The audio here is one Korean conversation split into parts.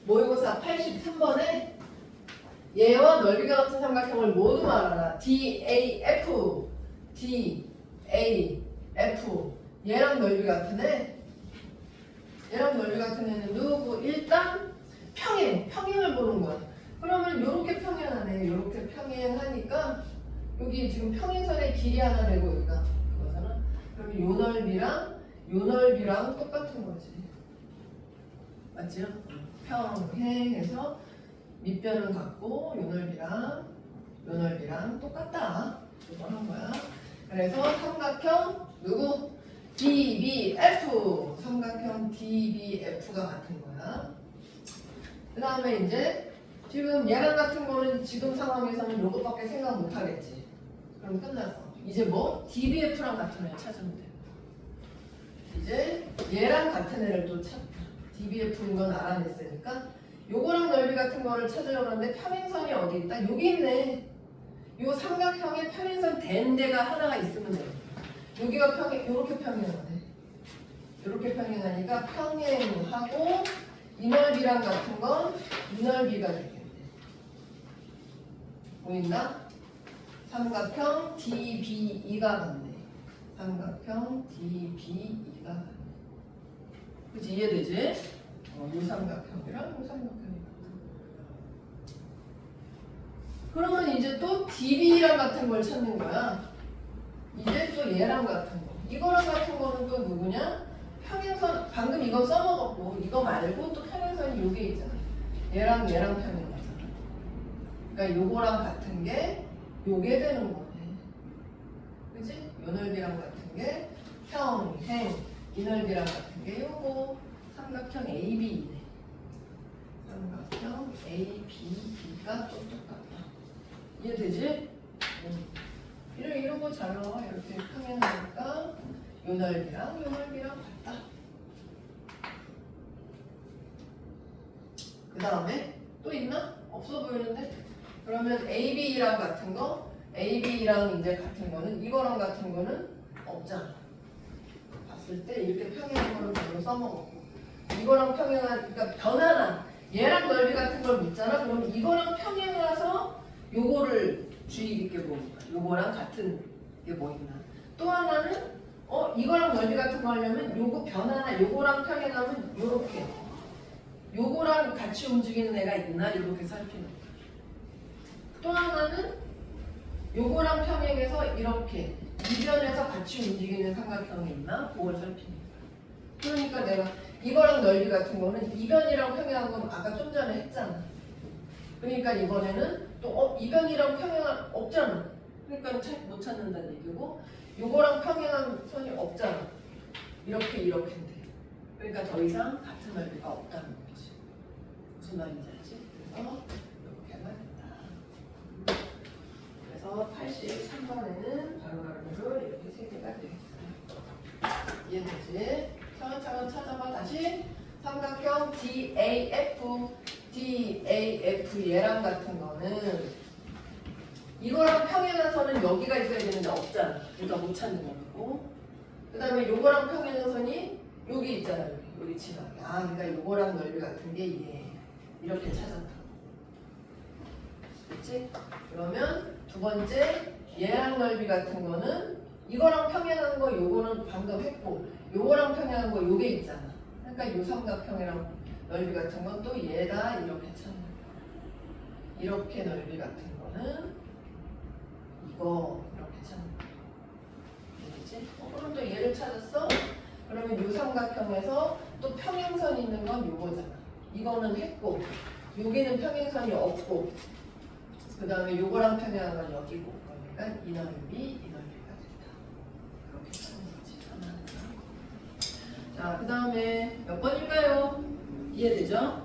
모의고사 83번에 얘와 넓이가 같은 삼각형을 모두 말하라. DAF, DAF. 얘랑 넓이 같은 애. 얘랑 넓이 같은 애는 누구? 일단 평행을 보는 거야. 그러면 요렇게 평행하네. 요렇게 평행하니까 여기 지금 평행선의 길이 하나 되고 여기가 그거잖아. 그러면 요 넓이랑 똑같은 거지. 맞지요? 평행해서 밑변은 같고 요 넓이랑 똑같다. 이거 한 거야. 그래서 삼각형 누구? DBF. 삼각형 DBF가 같은 거야. 그 다음에 이제 지금 얘랑 같은 거는 지금 상황에서는 요것밖에 생각 못 하겠지. 그럼 끝났어. 이제 뭐? DBF랑 같은 애 찾으면 돼. 이제 얘랑 같은 애를 또 찾자. DBF인 건 알아냈으니까 요거랑 넓이 같은 거를 찾으려고 하는데 평행선이 어디 있다? 여기 있네. 요 삼각형에 평행선 된 데가 하나가 있으면 돼. 여기가 요렇게 평행하네. 요렇게 평행하니까 평행하고 이 넓이랑 같은 건 이 넓이가 되겠네. 보인다? 삼각형 DBE가 같네. 삼각형 DBE가 같네. 그치? 이해되지? 요 삼각형이랑 요 삼각형이 같다. 그러면 이제 또 DB랑 같은 걸 찾는 거야. 이제 또 얘랑 같은 거. 이거랑 같은 거는 또 누구냐? 평행선, 방금 이거 써먹었고 이거 말고 또 평행선이 요게 있잖아. 얘랑 평행하잖아. 그러니까 요거랑 같은 게 요게 되는 거네. 그치? 요 넓이랑 같은 게 평행, 이 넓이랑 같은 게 요거 삼각형 AB이네. 삼각형 AB가 또 똑같다. 이해되지? 이런 거 잘 나와. 이렇게 평행하니까 요 넓이랑 같다. 그 다음에 또 있나? 없어 보이는데? 그러면 AB랑 같은 거, AB랑 이제 같은 거는 이거랑 같은 거는 없잖아. 봤을 때 이렇게 평행한 거를 별로 써먹었고 이거랑 평행한, 그러니까 변하나 얘랑 넓이 같은 걸 묻잖아. 그럼 이거랑 평행해서 요거를 주의 깊게 보는 거야. 요거랑 같은 게 뭐 있나. 또 하나는 이거랑 넓이 같은 거 하려면 요거 변하나 요거랑 평행하면 요렇게 요거랑 같이 움직이는 애가 있나 이렇게 살피는 거야. 또 하나는 요거랑 평행해서 이렇게 이변에서 같이 움직이는 삼각형이 있나 그걸 살피는 거야. 그러니까 내가 이거랑 넓이 같은 거는 이변이랑 평행한 건 아까 좀 전에 했잖아. 그러니까 이번에는 또 이변이랑 평행한 없잖아. 그러니까 못 찾는다는 얘기고 요거랑 평행한 선이 없잖아. 이렇게인데. 그러니까 더 이상 같은 넓이가 없다는 거지. 무슨 말인지 알지? 그래서 이렇게가 된다. 그래서 83번에는 바로바로 이렇게 세 개가 되겠어요. 이해되지? 차근차근 찾아봐. 다시 삼각형 DAF 얘랑 같은 거는 이거랑 평행한 선은 여기가 있어야 되는데 없잖아. 그러니까 못 찾는 거고. 그 다음에 요거랑 평행한 선이 여기 있잖아. 여기 지나게. 그러니까 요거랑 넓이 같은 게 얘. 이렇게 찾았다. 그치? 그러면 두 번째 얘랑 넓이 같은 거는 이거랑 평행한 거 요거는 방금 했고 요거랑 평행한 거 요게 있잖아. 그러니까 요 삼각형이랑 넓이 같은 건 또 얘다 이렇게 찾는 거야. 이렇게 넓이 같은 거는 이거 이렇게 찾는 거야. 알겠지? 그럼 또 얘를 찾았어? 그러면 요 삼각형에서 또 평행선이 있는 건 요거잖아. 이거는 했고 여기는 평행선이 없고 그 다음에 요거랑 평행한 건 여기고 그러니까 이 넓이가 됐다. 그렇게 찾는 거지. 자, 그 다음에 몇 번일까요? 이해되죠?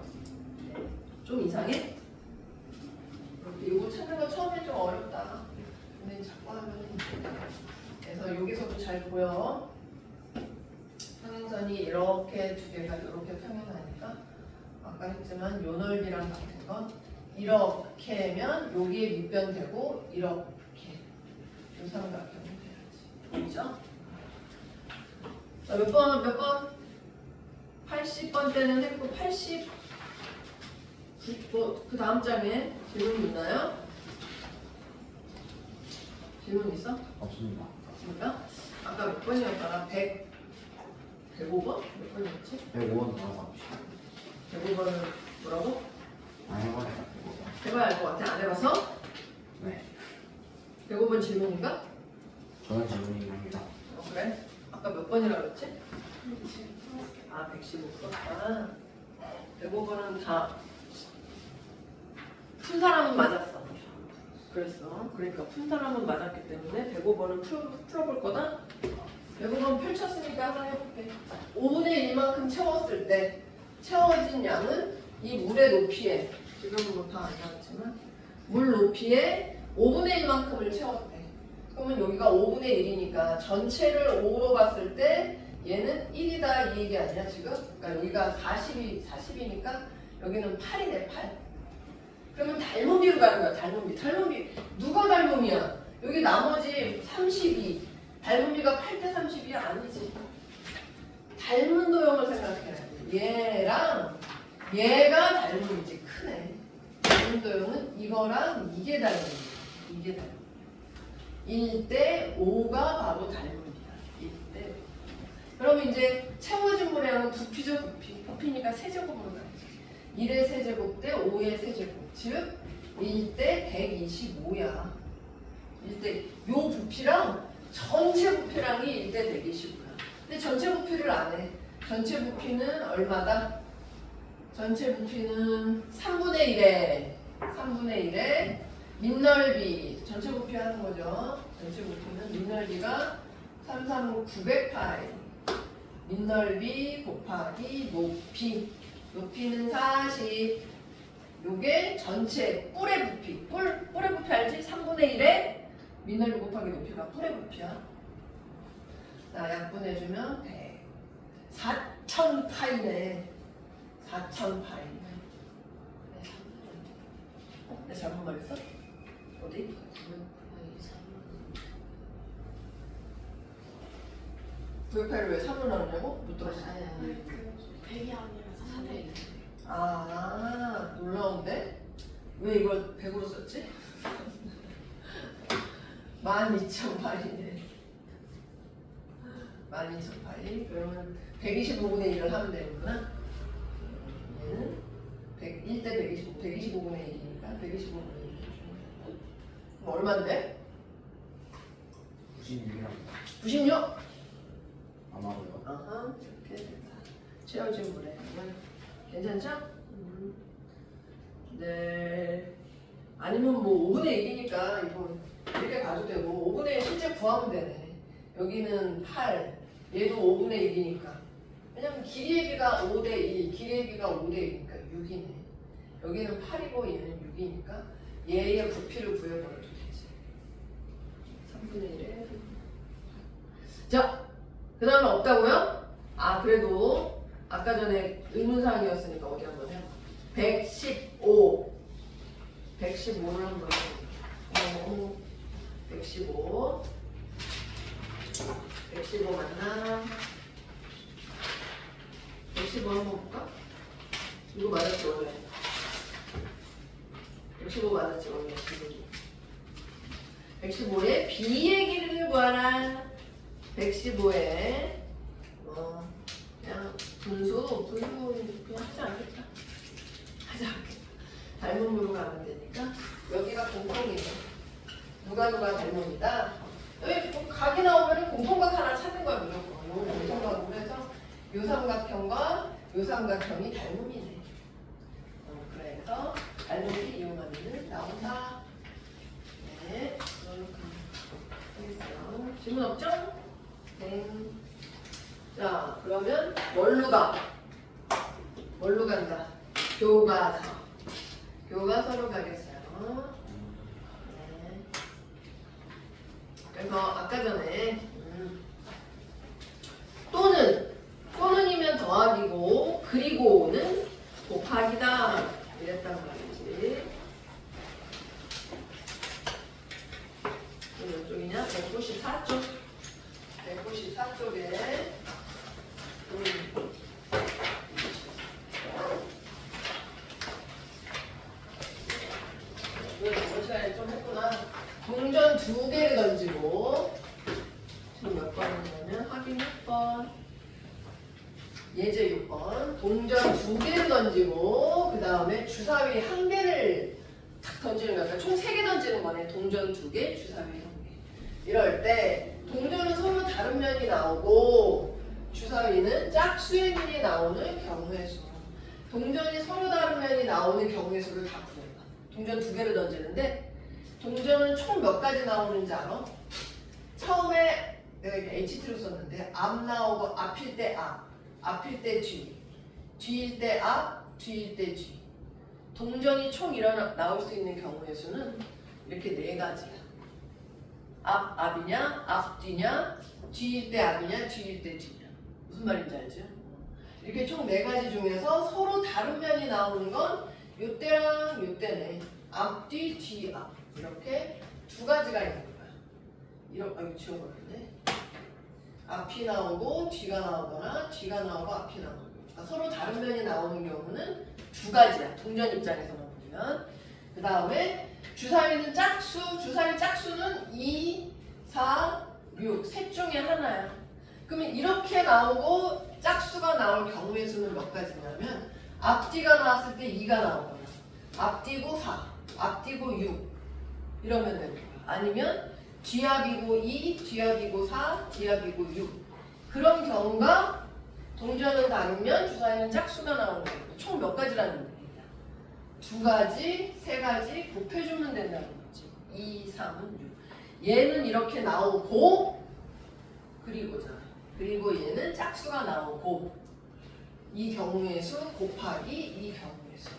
좀 이상해? 이렇게 요거 찾는 거 처음에 좀 어렵다. 근데 자꾸 하면 그래서 여기서도 잘 보여. 평행선이 이렇게 두 개가 이렇게 평행하니까 아까 했지만 요 넓이랑 같은 건 이렇게면 여기에 밑변되고 이렇게 요 삼각형이 돼야지. 보이죠? 자, 몇 번? 80번 때는 했고 그 다음 장에 질문 있나요? 질문 있어? 없습니다. 없습니까? 아까 몇 번이었더라? 105번? 몇 번이었지? 105원 들어갑시다. 105번은 뭐라고? 안 해봐요. 해봐야 알 것 같아. 안 해봐서? 네. 105번 질문인가? 저는 질문이 합니다. 그래? 아까 몇 번이라 그랬지? 아, 115번. 아, 105번은 다 푼 사람은 맞았어. 그랬어. 그러니까 푼 사람은 맞았기 때문에 105번은 풀어볼 거다. 105번 펼쳤으니까 하나 해볼게. 5분의 1만큼 채웠을 때 채워진 양은 이 물의 높이에, 지금은 뭐 다 안 나왔지만 물 높이에 5분의 1만큼을 채웠대. 그러면 여기가 5분의 1이니까 전체를 5로 봤을 때 얘는 1이다 이 얘기 아니야 지금? 그러니까 여기가 40이니까 여기는 8이네 8. 그러면 닮은비로 가는 거야. 닮은비 누가 닮은비야? 여기 나머지 32 닮은비가 8대 32야? 아니지. 닮은 도형을 생각해야 돼. 얘랑 얘가 닮은비지. 크네. 닮은 도형은 이거랑 이게 닮은비야. 이게 닮은비. 1대 5가 바로 닮은비야. 1대 5. 그럼 이제 채워진 물량은 부피죠. 부피니까 세제곱으로 가야지. 1의 세제곱 대 5의 세제곱. 즉 1대 125야. 1대 요 부피랑 전체 부피랑이 1대 125야. 근데 전체 부피를 안 해. 전체 부피는 얼마다? 전체 부피는 3분의 1에 민넓이 전체 부피 하는 거죠. 전체 부피는 민넓이가 900파이 민넓이 곱하기 높이는 40. 요게 전체 뿔의 부피. 뿔의 부피 알지? 3분의 1에 민넓이 곱하기 높이가 뿔의 부피야. 자, 약분해주면 100. 4000파이네. 4000파이네. 내가 잘못 말했어? 어디? 908을 왜 3으로 나누냐고? 못 들었어. 100이 아니라 300. 아, 놀라운데? 왜 이걸 100으로 썼지? 12,000파이네. 12,000파이. 그러면 125분의 1을 하면 되는구나. 얘는 1대 125, 125분의 1이니까 125분의 1. 그럼 얼만데? 96이랍니다. 96? 아마도요. 아하, 좋게 됐다. 채워진 물에. 괜찮죠? 네. 아니면 뭐 5분의 1이니까 이거 이렇게 가도 되고 5분의 1 실제 구하면 되네. 여기는 8, 얘도 5분의 1이니까. 왜냐면 길이의 비가 5대 1, 길이의 비가 5대 1이니까 6이네. 여기는 8이고 얘는 6이니까 얘의 부피를 구해버려도 되지. 3분의 1에. 자, 그 다음에 없다고요? 아, 그래도 아까 전에 의문사항이었으니까 어디 한번 해봐. 115. 115를 한번 해볼게요. 115. 115 맞나? 115 한번 볼까? 이거 맞았지 원래? 115 맞았지 원래? 115에 B의 길이를 구하라. 115에 그냥 분수 그냥 하지 않겠다. 닮은 물로 가면 되니까 여기가 공통이네. 누가 닮음이다. 여기 각이 나오면 공통각 하나 찾는 거야 무조건. 요 공통각으로 해서 요 삼각형과 요 삼각형이 닮음이네. 그래서 닮음을 이용하면 나온다. 네, 알겠어요. 질문 없죠? 네. 자, 그러면 뭘로 가? 뭘로 간다? 교과서. 교과서로 가겠어요. 네. 그래서 아까 전에 또는이면 더하기고 그리고는 곱하기다 이랬단 말이지. 몇 쪽이냐? 194쪽. 194쪽에 시간에 좀 했구나. 동전 2개를 던지고 지금 몇 번이냐면 확인 6번 예제 6번 동전 2개를 던지고 그 다음에 주사위 1개를 탁 던지는 거니까 총 3개 던지는 거네. 동전 2개, 주사위 1개. 이럴 때 동전은 서로 다른 면이 나오고 주사위는 짝수의 면이 나오는 경우의 수. 동전이 서로 다른 면이 나오는 경우의 수를 다 구해봐. 동전 2개를 던지는데 동전은 총 몇 가지 나오는지 알아? 처음에 내가 이렇게 HT로 썼는데 앞 나오고 앞일 때 앞, 앞일 때 뒤, 뒤일 때 앞, 뒤일 때 뒤. 동전이 총 나올 수 있는 경우의 수는 이렇게 4가지야. 앞이냐, 앞뒤냐, 뒤일 때 앞이냐, 뒤일 때 뒤냐. 무슨 말인지 알죠? 이렇게 총 4가지 중에서 서로 다른 면이 나오는 건 요때랑 요때네. 앞뒤, 뒤, 앞. 이렇게 2가지가 있는 거야. 이거 지워버렸네. 앞이 나오고 뒤가 나오거나 뒤가 나오고 앞이 나오고. 그러니까 서로 다른 면이 나오는 경우는 2가지야. 동전 입장에서만 보면. 그 다음에 주사위는 짝수. 주사위 짝수는 2, 4, 6. 셋 중에 하나야. 그러면 이렇게 나오고 짝수가 나올 경우의 수는 몇 가지냐면 앞뒤가 나왔을 때 2가 나오거나 앞뒤고 4, 앞뒤고 6 이러면 되는 거야. 아니면 뒤합이고 2, 뒤합이고 4, 뒤합이고 6 그런 경우가 동전은 다르면 주사위는 짝수가 나오는 거고 총 몇 가지라는 얘기야. 2가지, 3가지 곱해주면 된다는 거지. 2, 3은 6 얘는 이렇게 나오고 그리고 얘는 짝수가 나오고 이 경우의 수 곱하기 이 경우의 수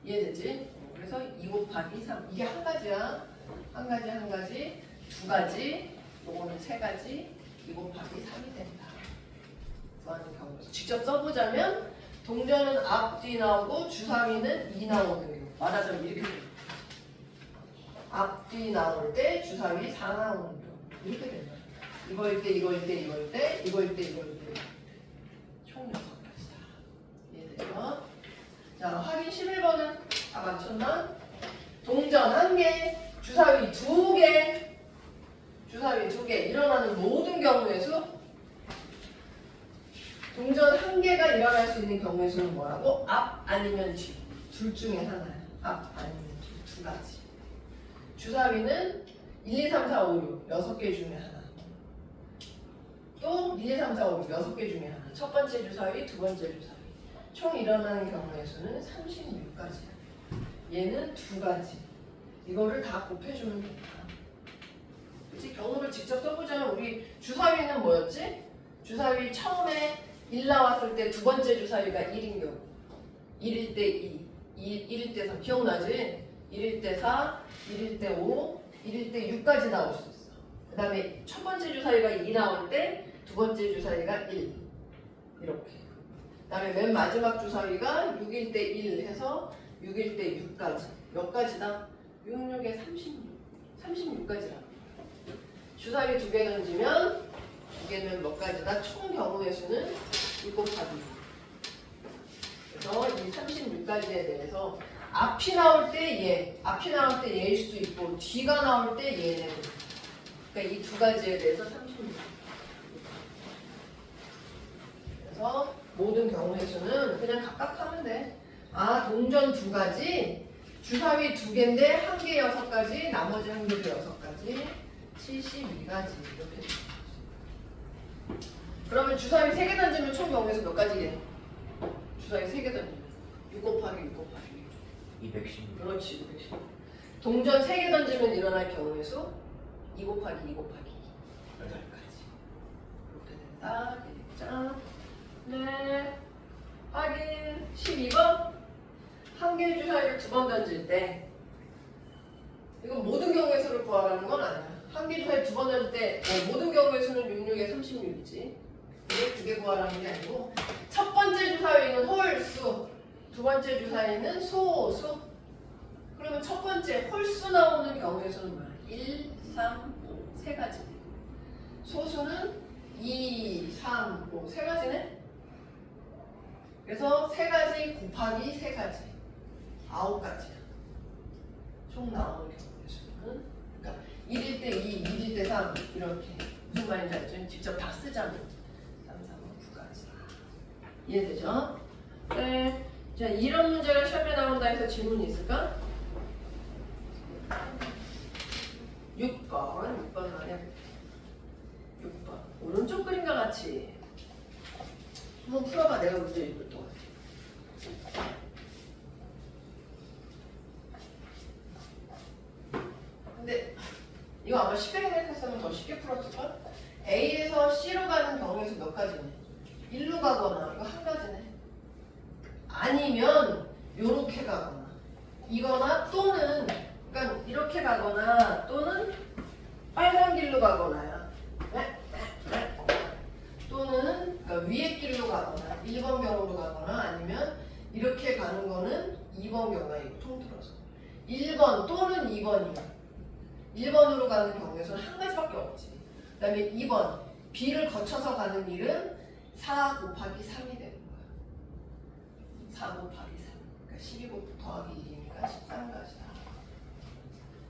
이해되지? 그래서 2 곱하기 3 이게 한 가지야. 한 가지 2가지 요거는 3가지 2 곱하기 3이 된다. 하는 경우에서 직접 써보자면 동전은 앞뒤 나오고 주사위는 2 나오는 경우 말하자면 이렇게 됩니다. 앞뒤 나올 때 주사위 4 나오는 경우 이렇게 된다. 이거일 때 총 6가지다. 이해되죠? 자, 확인 11번은 다 맞췄나? 동전 1개, 주사위 2개, 주사위 2개 일어나는 모든 경우의 수 동전 1개가 일어날 수 있는 경우의 수는 뭐라고? 앞 아니면 뒤. 둘 중에 하나야. 앞 아니면 뒤. 2가지. 주사위는 1, 2, 3, 4, 5, 6 6개 중에 하나. 또 1, 2, 3, 4, 5, 6 6개 중에 하나. 첫 번째 주사위, 두 번째 주사위. 총 일어나는 경우의 수는 36가지야. 얘는 2가지. 이거를 다 곱해주면 된다. 그치? 경우를 직접 써보자면 우리 주사위는 뭐였지? 주사위 처음에 1 나왔을 때 두 번째 주사위가 1인 경우 1일 때 2, 1일 때 3 기억나지? 1일 때 4, 1일 때 5, 1일 때 6까지 나올 수 있어. 그 다음에 첫 번째 주사위가 2 나올 때 두 번째 주사위가 1 이렇게. 그 다음에 맨 마지막 주사위가 6일 때 1 해서 6일 때 6까지. 몇 가지다? 6, 6에 36가지라. 주사위 2개 던지면 2개는 몇 가지다? 총 경우의 수는 6 곱하기 6. 그래서 이 36가지에 대해서 앞이 나올 때 얘, 앞이 나올 때 얘일 수도 있고 뒤가 나올 때 얘는. 그러니까 이 2가지에 대해서 36. 그래서 모든 경우의 수는 그냥 각각 하면 돼. 아, 동전 2가지, 주사위 2개인데 1개 6가지, 나머지 1개도 6가지, 72가지 이렇게. 그러면 주사위 3개 던지면 총 경우의 수 몇 가지겠니? 주사위 3개 던지면 6 곱하기 6 곱하기 216. 그렇지 216. 동전 3개 던지면 일어날 경우의 수 2 곱하기 2 곱하기 8가지. 이렇게 된다. 자, 네. 확인 12번. 한 개의 주사위를 2번 던질 때 이건 모든 경우의 수를 구하라는 건 아니야. 한 개 주사위 2번 던질 때 모든 경우의 수는 66에 36이지. 이게 2개 구하라는 게 아니고 첫 번째 주사위는 홀수, 두 번째 주사위는 소수. 그러면 첫 번째 홀수 나오는 경우의 수는 뭐야? 1, 3, 5 세 가지. 소수는 2, 3, 5 세 가지네. 그래서 3가지 곱하기 3가지 9가지야. 총 나오는 경우의 수는. 그러니까 1일 때 2, 2일 때 3 이렇게. 무슨 말인지 알죠? 직접 다 쓰자면 3, 4, 9까지. 이해되죠? 네. 자, 이런 문제가 시험에 나온다 해서 질문이 있을까? 6번 말이야. 6번. 오른쪽 그림과 같이. 한번 풀어봐. 내가 문제 읽을 동안. 근데 이거 아마 쉽게 생각했으면 더 쉽게 풀었을걸? A에서 C로 가는 경우에서 몇 가지네? 1로 가거나 이거 한 가지네. 아니면 요렇게 가거나 이거나 또는 그러니까 이렇게 가거나 또는 빨간 길로 가거나야. 또는 그러니까 위에 길로 가거나 1번 경우로 가거나 아니면 이렇게 가는 거는 2번 경우가 이거 통틀어서 1번 또는 2번이야. 1번으로 가는 경우에서는 한 가지밖에 없지. 그 다음에 2번 B를 거쳐서 가는 길은 4 곱하기 3이 되는 거야. 4 곱하기 3. 그러니까 12 더하기 1이니까 13가지다.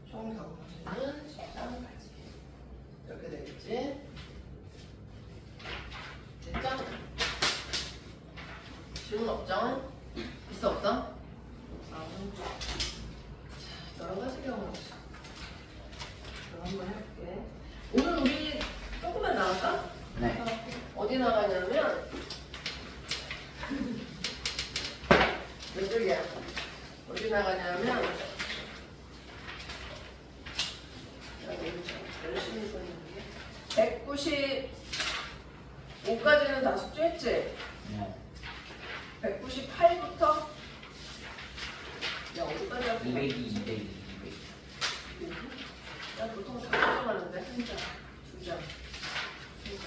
총 경우수는 13가지. 이렇게 되겠지. 됐죠? 질문 없죠? 있어 없어? 여러 가지 경우가 있어. 그럼 한번 해볼게. 오늘 우리 조금만 나갈까? 네. 어디 나가냐면 왼쪽이야. 어디 나가냐면 열심히 보는데 195까지는 다 숙제했지? 네. 198부터 야 어디까지 할수 200. 야 보통 4장 하는데 한 장, 2장, 3장.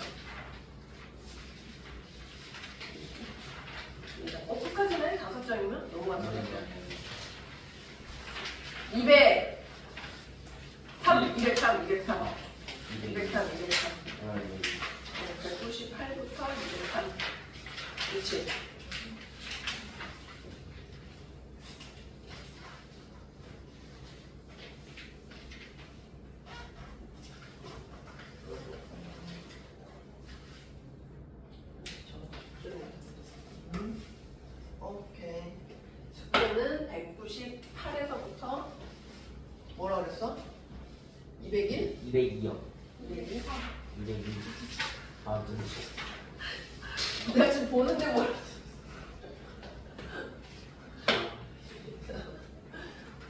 끝까지네? 5장이면? 너무 많다. 200 3, 203, 203 203, 203 198부터 203 그렇지. 오케이. 숙제는 198에서부터 뭐라 그랬어? 201? 202요. 201? 202. 아, 내가 지금 보는데 뭘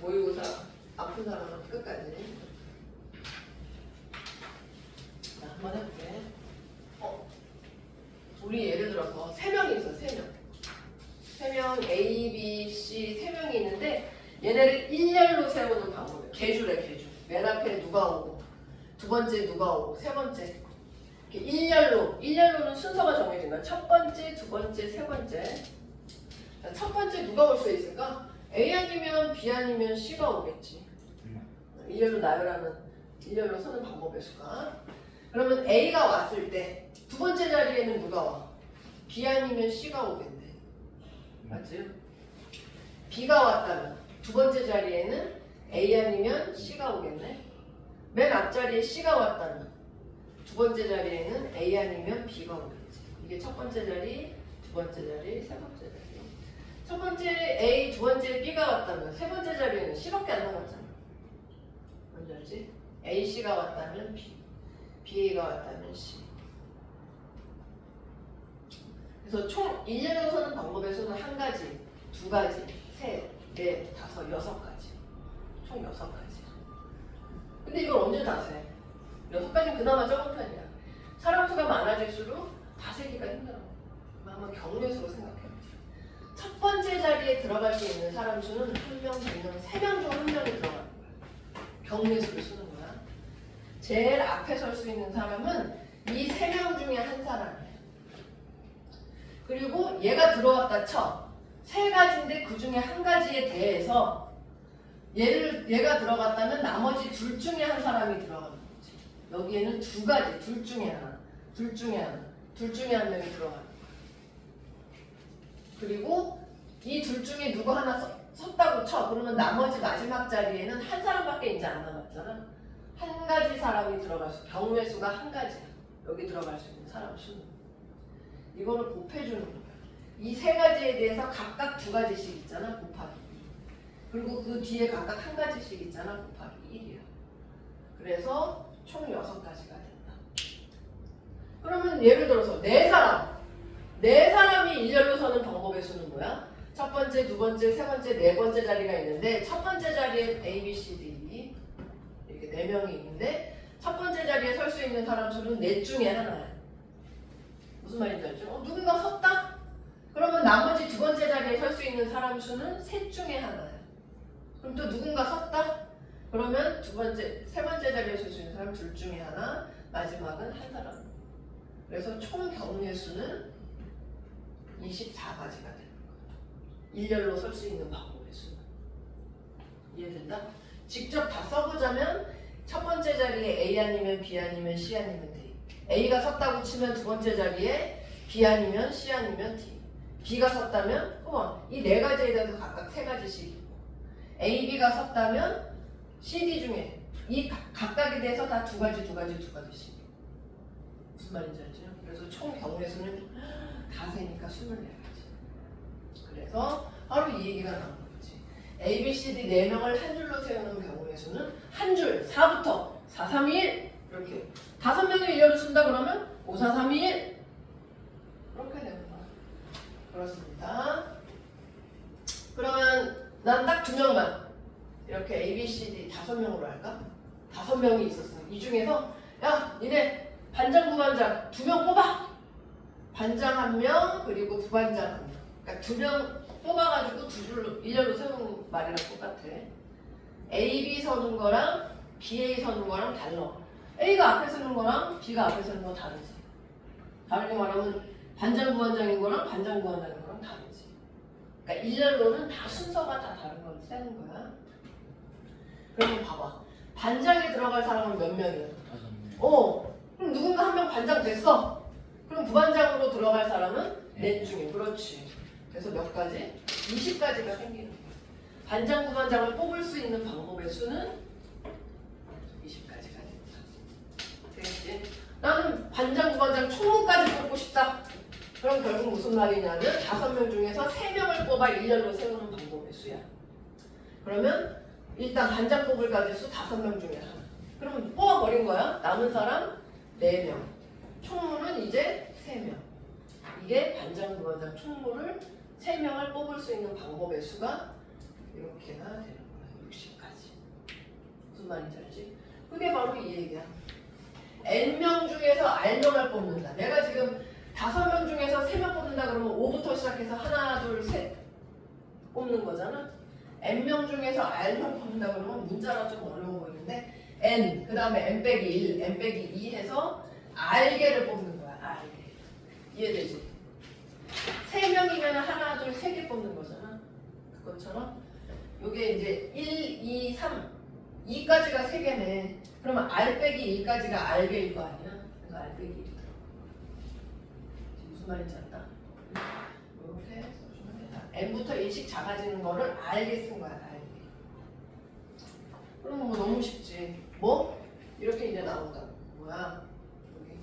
모의고사 아픈 사람은 끝까지. 자, 한번 해볼게. 우리 예를 들어서 3명이 있어. 3명 A, B, C 3명이 있는데 얘네를 일렬로 세우는 방법이에요. 계주래 계주. 맨 앞에 누가 오고 두 번째 누가 오고 세 번째 이렇게 일렬로는 순서가 정해진 거야. 첫 번째, 두 번째, 세 번째. 첫 번째 누가 올 수 있을까? A 아니면 B 아니면 C가 오겠지. 일렬로 나열하는 일렬로 서는 방법의 수가. 그러면 A가 왔을 때 두 번째 자리에는 누가 와? B 아니면 C가 오겠네. 맞지? B가 왔다면 두 번째 자리에는 A 아니면 C가 오겠네. 맨 앞자리에 C가 왔다면 두 번째 자리에는 A 아니면 B가 오겠지. 이게 첫 번째 자리, 두 번째 자리, 세 번째 자리. 첫 번째 A, 두 번째 B가 왔다면 세 번째 자리에는 C밖에 안 남았잖아. 뭔지 알지? A, C가 왔다면 B, B가 왔다면 C. 그래서 총 일렬로 서는 방법에서는 한 가지, 두 가지, 셋, 넷, 다섯, 6가지. 총 6가지. 근데 이걸 언제 다 세? 6가지는 그나마 적은 편이야. 사람 수가 많아질수록 다 세기가 힘들어. 한번 경우의 수로 생각해보자. 첫 번째 자리에 들어갈 수 있는 사람 수는 1명, 2명, 3명 중 1명이 들어가는 거야. 경우의 수를 쓰는 거야. 제일 앞에 설 수 있는 사람은 이 3명 중에 한 사람이야. 그리고 얘가 들어왔다 쳐. 3가지인데 그 중에 한 가지에 대해서 얘가 들어갔다면 나머지 둘 중에 한 사람이 들어가는 거지. 여기에는 2가지, 둘 중에 하나, 둘 중에 한 명이 들어가는 거야. 그리고 이 둘 중에 누구 하나 섰다고 쳐. 그러면 나머지 마지막 자리에는 한 사람밖에 이제 안 남았잖아. 한 가지 사람이 들어갈 수, 경우의 수가 한 가지야. 여기 들어갈 수 있는 사람 수는. 이거를 곱해주는 거야. 이 세 가지에 대해서 각각 두 가지씩 있잖아. 곱하기 2. 그리고 그 뒤에 각각 한 가지씩 있잖아. 곱하기 1이야. 그래서 총 6가지가 된다. 그러면 예를 들어서 네 사람이 일렬로 서는 방법의 수는 뭐야? 첫 번째, 두 번째, 세 번째, 네 번째 자리가 있는데 첫 번째 자리에 A, B, C, D 이렇게 4명이 있는데 첫 번째 자리에 설 수 있는 사람 수는 넷 중에 하나야. 무슨 말인지 알죠? 누군가 섰다? 그러면 나머지 두 번째 자리에 설 수 있는 사람 수는 셋 중에 하나야. 그럼 또 누군가 섰다? 그러면 세 번째 자리에 설 수 있는 사람 둘 중에 하나, 마지막은 한 사람. 그래서 총 경우의 수는 24가지가 되는 거야. 일렬로 설 수 있는 방법의 수는. 이해된다? 직접 다 써보자면 첫 번째 자리에 A 아니면 B 아니면 C 아니면 D. A가 섰다고 치면 두 번째 자리에 B 아니면 C 아니면 D. B가 섰다면 이 네 가지에 대해서 각각 세 가지씩 있고 A, B가 섰다면 C, D 중에 이 각각에 대해서 다 두 가지씩. 무슨 말인지 알죠? 그래서 총 경우의 수는 다 세니까 24가지. 그래서 바로 이 얘기가 나온 거지. A, B, C, D 4명을 한 줄로 세우는 경우의 수는 한 줄, 4부터 4, 3, 2, 1 이렇게 5명을 일렬로 쓴다 그러면 5, 4, 3, 2, 1 이렇게 되는 거야. 그렇습니다. 그러면 난 딱 2명만 이렇게 A, B, C, D 5명으로 할까? 5명이 있었어. 이 중에서 야 니네 반장, 부반장 2명 뽑아! 반장 1명 그리고 부반장 1명. 그러니까 2명 뽑아가지고 두 줄로 일렬로 세우는 말이랑 똑같아. A, B 서는 거랑 BA 서는 거랑 달라. A가 앞에 서는 거랑 B가 앞에 서는 거 다르지. 다르게 말하면 반장, 부반장인 거랑 반장, 부반장인 거랑 다르지. 그러니까 일렬로는 다 순서가 다 다른 걸 세는 거야. 그러면 봐봐. 반장에 들어갈 사람은 몇 명이야? 5명. 그럼 누군가 한 명 반장 됐어. 그럼 부반장으로 들어갈 사람은 넷 중에. 그렇지. 그래서 몇 가지? 20가지가 생기는 거야. 반장, 부반장을 뽑을 수 있는 방법의 수는 20가지가 된다. 되겠지? 나는 반장, 부반장 총무까지 뽑고 싶다. 그럼 결국 무슨 말이냐면 5명 중에서 3명을 뽑아 일렬로 세우는 방법의 수야. 그러면 일단 반장 뽑을 가지 수 5명 중에 하나. 그럼 뽑아버린 거야. 남은 사람 4명. 총무는 이제 3명. 이게 반장, 부반장, 총무를 3명을 뽑을 수 있는 방법의 수가 이렇게나 되는 거야. 60가지. 무슨 말인지 알지? 그게 바로 이 얘기야. N명 중에서 R명을 뽑는다. 내가 지금 5명 중에서 3명 뽑는다 그러면 5부터 시작해서 하나, 둘, 셋 뽑는 거잖아. N명 중에서 R명 뽑는다 그러면 문자가 좀 어려워 보이는데 N, 그 다음에 N 빼기 1, N 빼기 2 해서 R개를 뽑는 거야. R개. 이해되지? 3명이면 하나, 둘, 3개 뽑는 거잖아. 그것처럼 요게 이제 1, 2, 3, 2까지가 3개네. 그러면 R 빼기 1까지가 R개일 거 아니야? 그래서 R 빼기 1이 들어가. 무슨 말인지 알다? 이렇게 써주면 된다. N부터 1씩 작아지는 거를 R개 쓴 거야. R개. 그럼 뭐 너무 쉽지. 뭐? 이렇게 이제 나온다. 뭐야? 여기.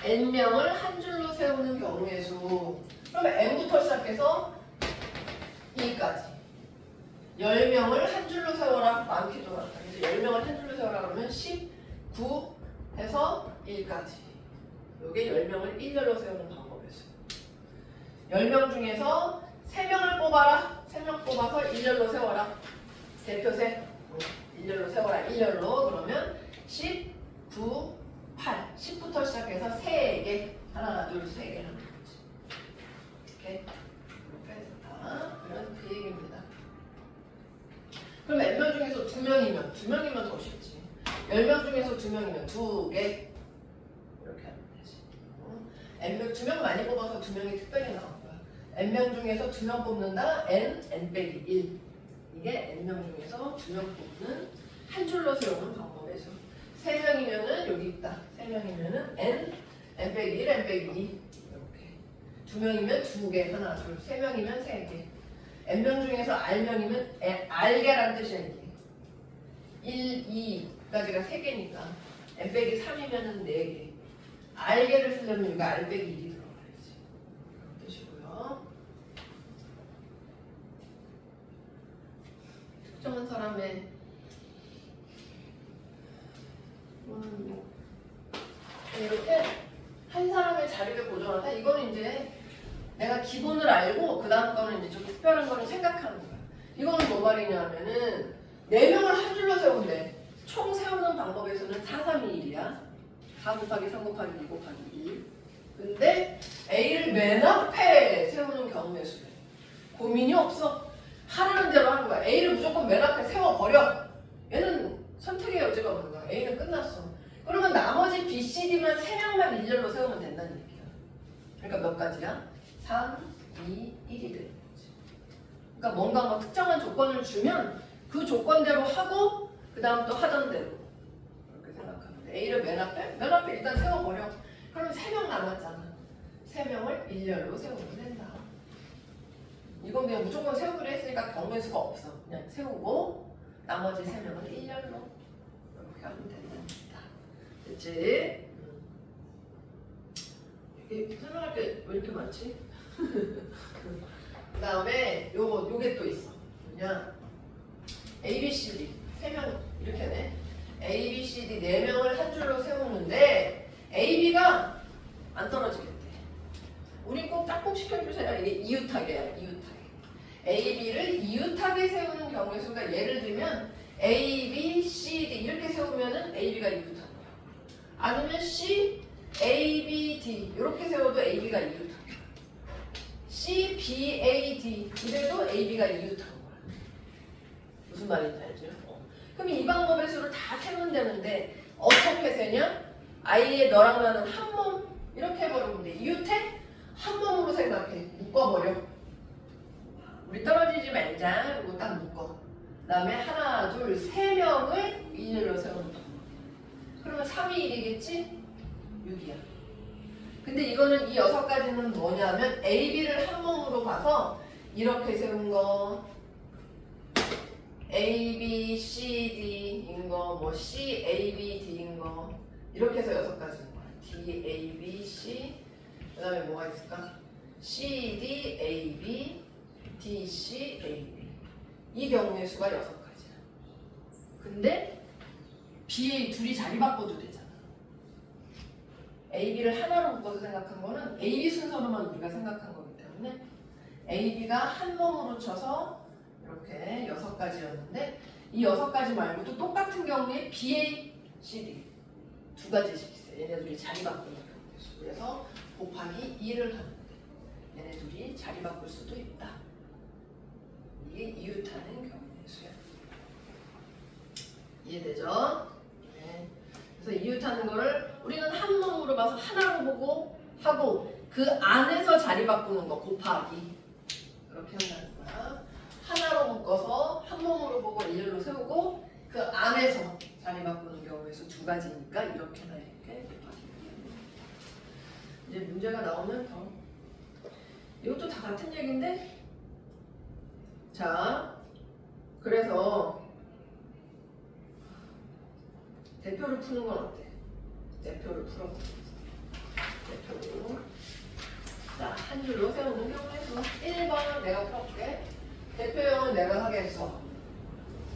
N명을 한 줄로 세우는 경우의 수. 그러면 N부터 시작해서 1까지. 10명을 한 줄로 세워라. 많기도 많다. 그래서 10명을 한 줄로 세워라 그러면 19 해서 1까지. 이게 10명을 일렬로 세우는 방법의 수. 10명 중에서 3명을 뽑아라. 3명 뽑아서 일렬로 세워라. 대표세. 일렬로 세워라. 일렬로. 그러면 19, 8. 10부터 시작해서 3개. 하나, 둘, 3개 하는 거지. 이렇게. 이렇게 됐다. 그런 그 얘기입니다. 그럼 N명 중에서 2명이면 2명이면 더 쉽지. 10명 중에서 2명이면 2개. 이렇게 하면 되지. N명 2명 많이 뽑아서 2명이 특별히 나온 거야. N명 중에서 2명 뽑는다. N 빼기 1. 이게 N명 중에서 2명 뽑는 한 줄로 세우는 방법의 수. 3명이면은 여기 있다. 3명이면은 N 빼기 1, N 빼기 2. 이렇게. 2명이면 2개, 하나, 둘, 3명이면 3개. n명 중에서 r명이면 r개란 뜻이야 이게. 1, 2까지가 3개니까 n 빼기 3이면은 4개. r개를 쓰려면 이거 r 빼기 1이 들어가야지. 그런 뜻이고요. 특정한 사람의 이렇게 한 사람의 자리를 고정한다. 이거는 이제 내가 기본을 알고 그 다음 거는 이제 좀 특별한 거를 생각하는 거야. 이거는 뭔 말이냐면은 4명을 한 줄로 세운대. 총 세우는 방법에서는 4, 3, 2, 1이야. 4 곱하기 3 곱하기 2 곱하기 1. 근데 A를 맨 앞에 세우는 경우의 수래. 고민이 없어. 하라는 대로 하는 거야. A를 무조건 맨 앞에 세워버려. 얘는 선택의 여지가 없는 거야. A는 끝났어. 그러면 나머지 B, C, D만 3명만 일렬로 세우면 된다는 얘기야. 그러니까 몇 가지야? 3, 2, 1이 되는 거지. 그러니까 뭔가 뭐 특정한 조건을 주면 그 조건대로 하고 그 다음 또 하던 대로 그렇게 생각하면 돼. A를 맨 앞에 일단 세워버려. 그럼 3명 남았잖아. 3명을 일렬로 세우면 된다. 이건 그냥 무조건 세우기로 했으니까 경우의 수가 없어. 그냥 세우고 나머지 3명은 일렬로 이렇게 하면 된답니다. 됐지? 이게 설명할 게 왜 이렇게 많지? 그 다음에 요게 또 있어. 뭐냐? A, B, C, D 3명 이렇게 네 A, B, C, D 4명을 한 줄로 세우는데 A, B가 안 떨어지겠대. 우리 꼭 짝꿍 시켜주세요. 이게 이웃하게야. 이웃하게. A, B를 이웃하게 세우는 경우의 수가 예를 들면 A, B, C, D 이렇게 세우면은 A, B가 이웃한 거야. 아니면 C, A, B, D 이렇게 세워도 A, B가 이웃한 거야. C, B, A, D 이래도 A, B가 이웃한 거야. 무슨 말인지 알죠? 그럼 이 방법의 수를 다 세면 되는데 어떻게 세냐? 아이의 너랑 나는 한 몸 이렇게 해버리면 돼. 이웃해? 한 몸으로 생각해. 묶어버려. 우리 떨어지지 말자. 그리고 딱 묶어. 그 다음에 하나, 둘, 3명을 일렬로 세운다. 그러면 3이 1이겠지? 6이야. 근데 이거는 이 6가지는 뭐냐면 A, B를 한 몸으로 봐서 이렇게 세운 거 A, B, C, D인 거, 뭐 C, A, B, D인 거 이렇게 해서 6가지인 거야. D, A, B, C 그 다음에 뭐가 있을까? C, D, A, B, D, C, A, B 이 경우의 수가 6가지야. 근데 B에 둘이 자리 바꿔도 되잖아. A, B를 하나로 묶어서 생각한 거는 A, B 순서로만 우리가 생각한 거기 때문에 A, B가 한 몸으로 쳐서 이렇게 6가지였는데 이 6가지 말고도 똑같은 경우에 B, A, C, D 2가지씩 있어요. 얘네 둘이 자리 바꾸는 경우의 수. 그래서 곱하기 2를 하는데 얘네 둘이 자리 바꿀 수도 있다. 이게 이웃하는 경우의 수야. 이해되죠? 네. 그래서 이웃하는 거를 우리는 한 몸으로 봐서 하나로 보고 하고 그 안에서 자리 바꾸는 거 곱하기 그렇게 한다는 거야. 하나로 묶어서 한 몸으로 보고 일렬로 세우고 그 안에서 자리 바꾸는 경우의 수 2가지니까 이렇게나 이렇게 곱하기. 이제 문제가 나오면 더 이것도 다 같은 얘기인데 자 그래서 대표를 푸는 건 어때? 대표를 풀어보자. 대표로 자, 한 줄로 세우는 경우의 수 1번 내가 풀어볼게. 대표형은 내가 하겠어.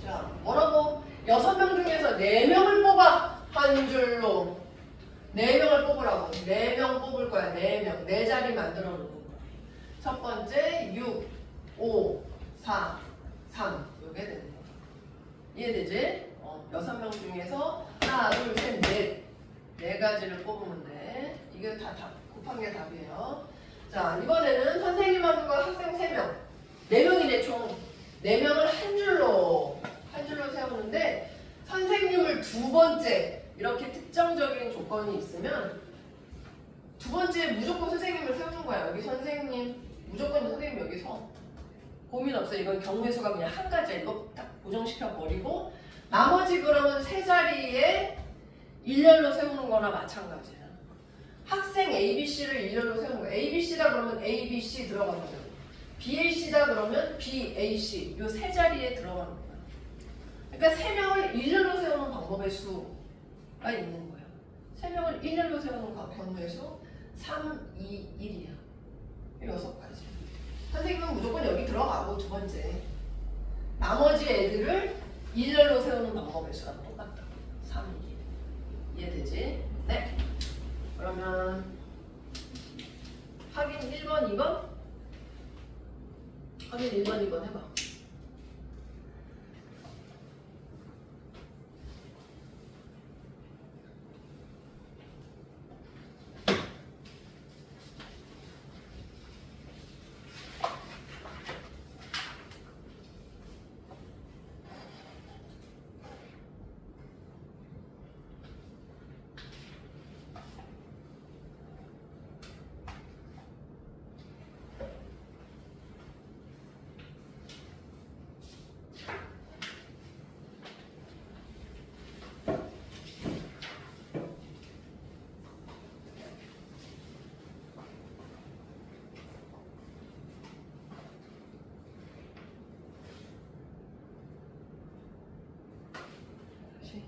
자, 뭐라고? 6명 중에서 4명을 뽑아. 한 줄로 4명을 뽑으라고. 4명 뽑을 거야. 4명. 4자리 만들어 놓는 거야. 첫 번째 6, 5, 4, 3 이게 되는 거야. 이해되지? 6명 중에서 하나, 둘, 셋, 넷 4가지를 뽑으면 돼. 이게 다 곱한 게 답이에요. 자, 이번에는 선생님하고 학생 3명 4명이네 총. 4명을 한 줄로 세우는데 선생님을 2번째 이렇게 특정적인 조건이 있으면 2번째 무조건 선생님을 세우는 거야. 여기 선생님 무조건 선생님 여기 서. 고민 없어. 이건 경우의 수가 그냥 한 가지야. 이거 딱 고정시켜 버리고 나머지 그러면 3자리에 일렬로 세우는 거나 마찬가지야. 학생 ABC를 일렬로 세우는 거야. ABC다 그러면 ABC 들어가는 거야. BAC다 그러면 BAC 요 세 자리에 들어가는 거야. 그러니까 세 명을 일렬로 세우는 방법의 수가 있는 거예요. 세 명을 일렬로 세우는 경우의 수 3, 2, 1이야. 6가지. 선생님은 무조건 여기 들어가고 두 번째 나머지 애들을 일렬로 세우는 방법의 수가 똑같다. 3, 2, 1. 이해되지? 네. 그러면 확인 1번, 2번? 확인 1번, 2번 해봐. 다시.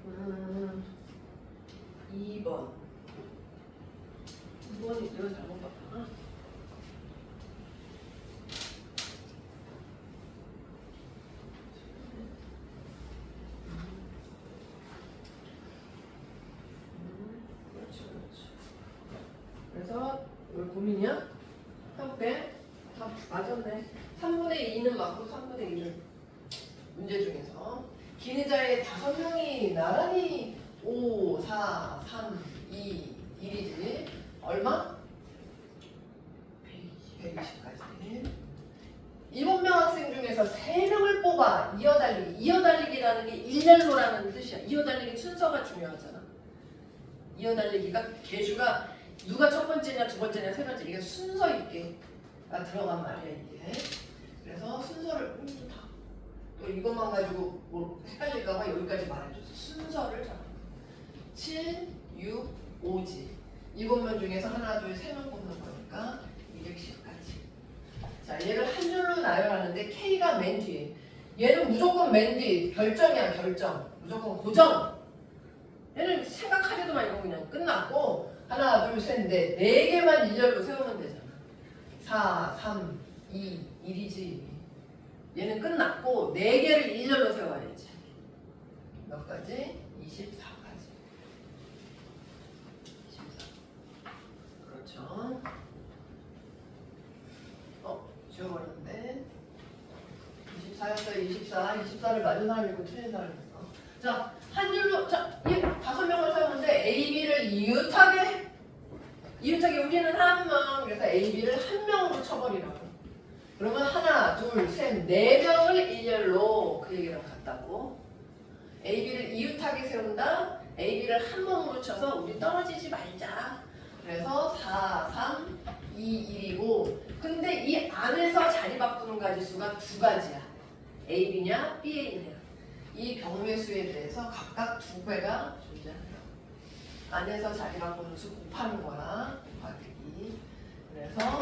음, 2번. 2번이 내가 잘못 봤구나. 그렇지, 그렇지. 그래서 왜 고민이야? 해볼게. 다 맞았네. 3분의 2는 맞고 3분의 1을 문제 중에서 긴 의자에 5명이 나란히 5, 4, 3, 2, 1이지. 얼마? 120까지. 7명 학생 중에서 3명을 뽑아 이어달리기. 이어달리기라는 게 일렬로라는 뜻이야. 이어달리기 순서가 중요하잖아. 이어달리기가 개수가 누가 첫 번째냐, 두 번째냐, 세 번째 이게 순서 있게 들어간 말이야 이게. 그래서 순서를 좋다. 또 이것만 가지고 뭐 헷갈릴까봐 여기까지 말해줬어. 순서를 잡는 거야. 7, 6, 5지. 7명 중에서 하나, 둘, 세 명 뽑는 거니까 210까지. 자, 얘를 한 줄로 나열하는데 K가 맨 뒤에. 얘는 무조건 맨 뒤. 결정이야, 결정. 무조건 고정. 얘는 생각하지도 말고 그냥 끝났고 하나, 둘, 셋, 넷. 4개만 일렬로 세우면 되잖아. 4, 3, 2, 1이지. 얘는 끝났고 4개를 일렬로 세워야지. 몇 가지? 24까지. 24. 그렇죠. 지워버렸는데 24였어요. 24. 24를 맞은 사람이 있고 틀린 사람이 있어. 자, 한 줄로 자, 이 5명을 세우는데 A, B를 이웃하게 우리는 한 명. 그래서 A, B를 한 명으로 쳐버리라고. 그러면 하나, 둘, 셋, 4명을 일렬로 그 얘기랑 같다고. A, B를 이웃하게 세운다. A, B를 한 몸으로 쳐서 우리 떨어지지 말자. 그래서 4, 3, 2, 1이고 근데 이 안에서 자리 바꾸는 가지수가 2가지야. A, B냐, B, A냐. 이 경우의 대해서 각각 2배가 존재한다. 안에서 자리 바꾸는 수 곱하는 거야. 곱하기. 그래서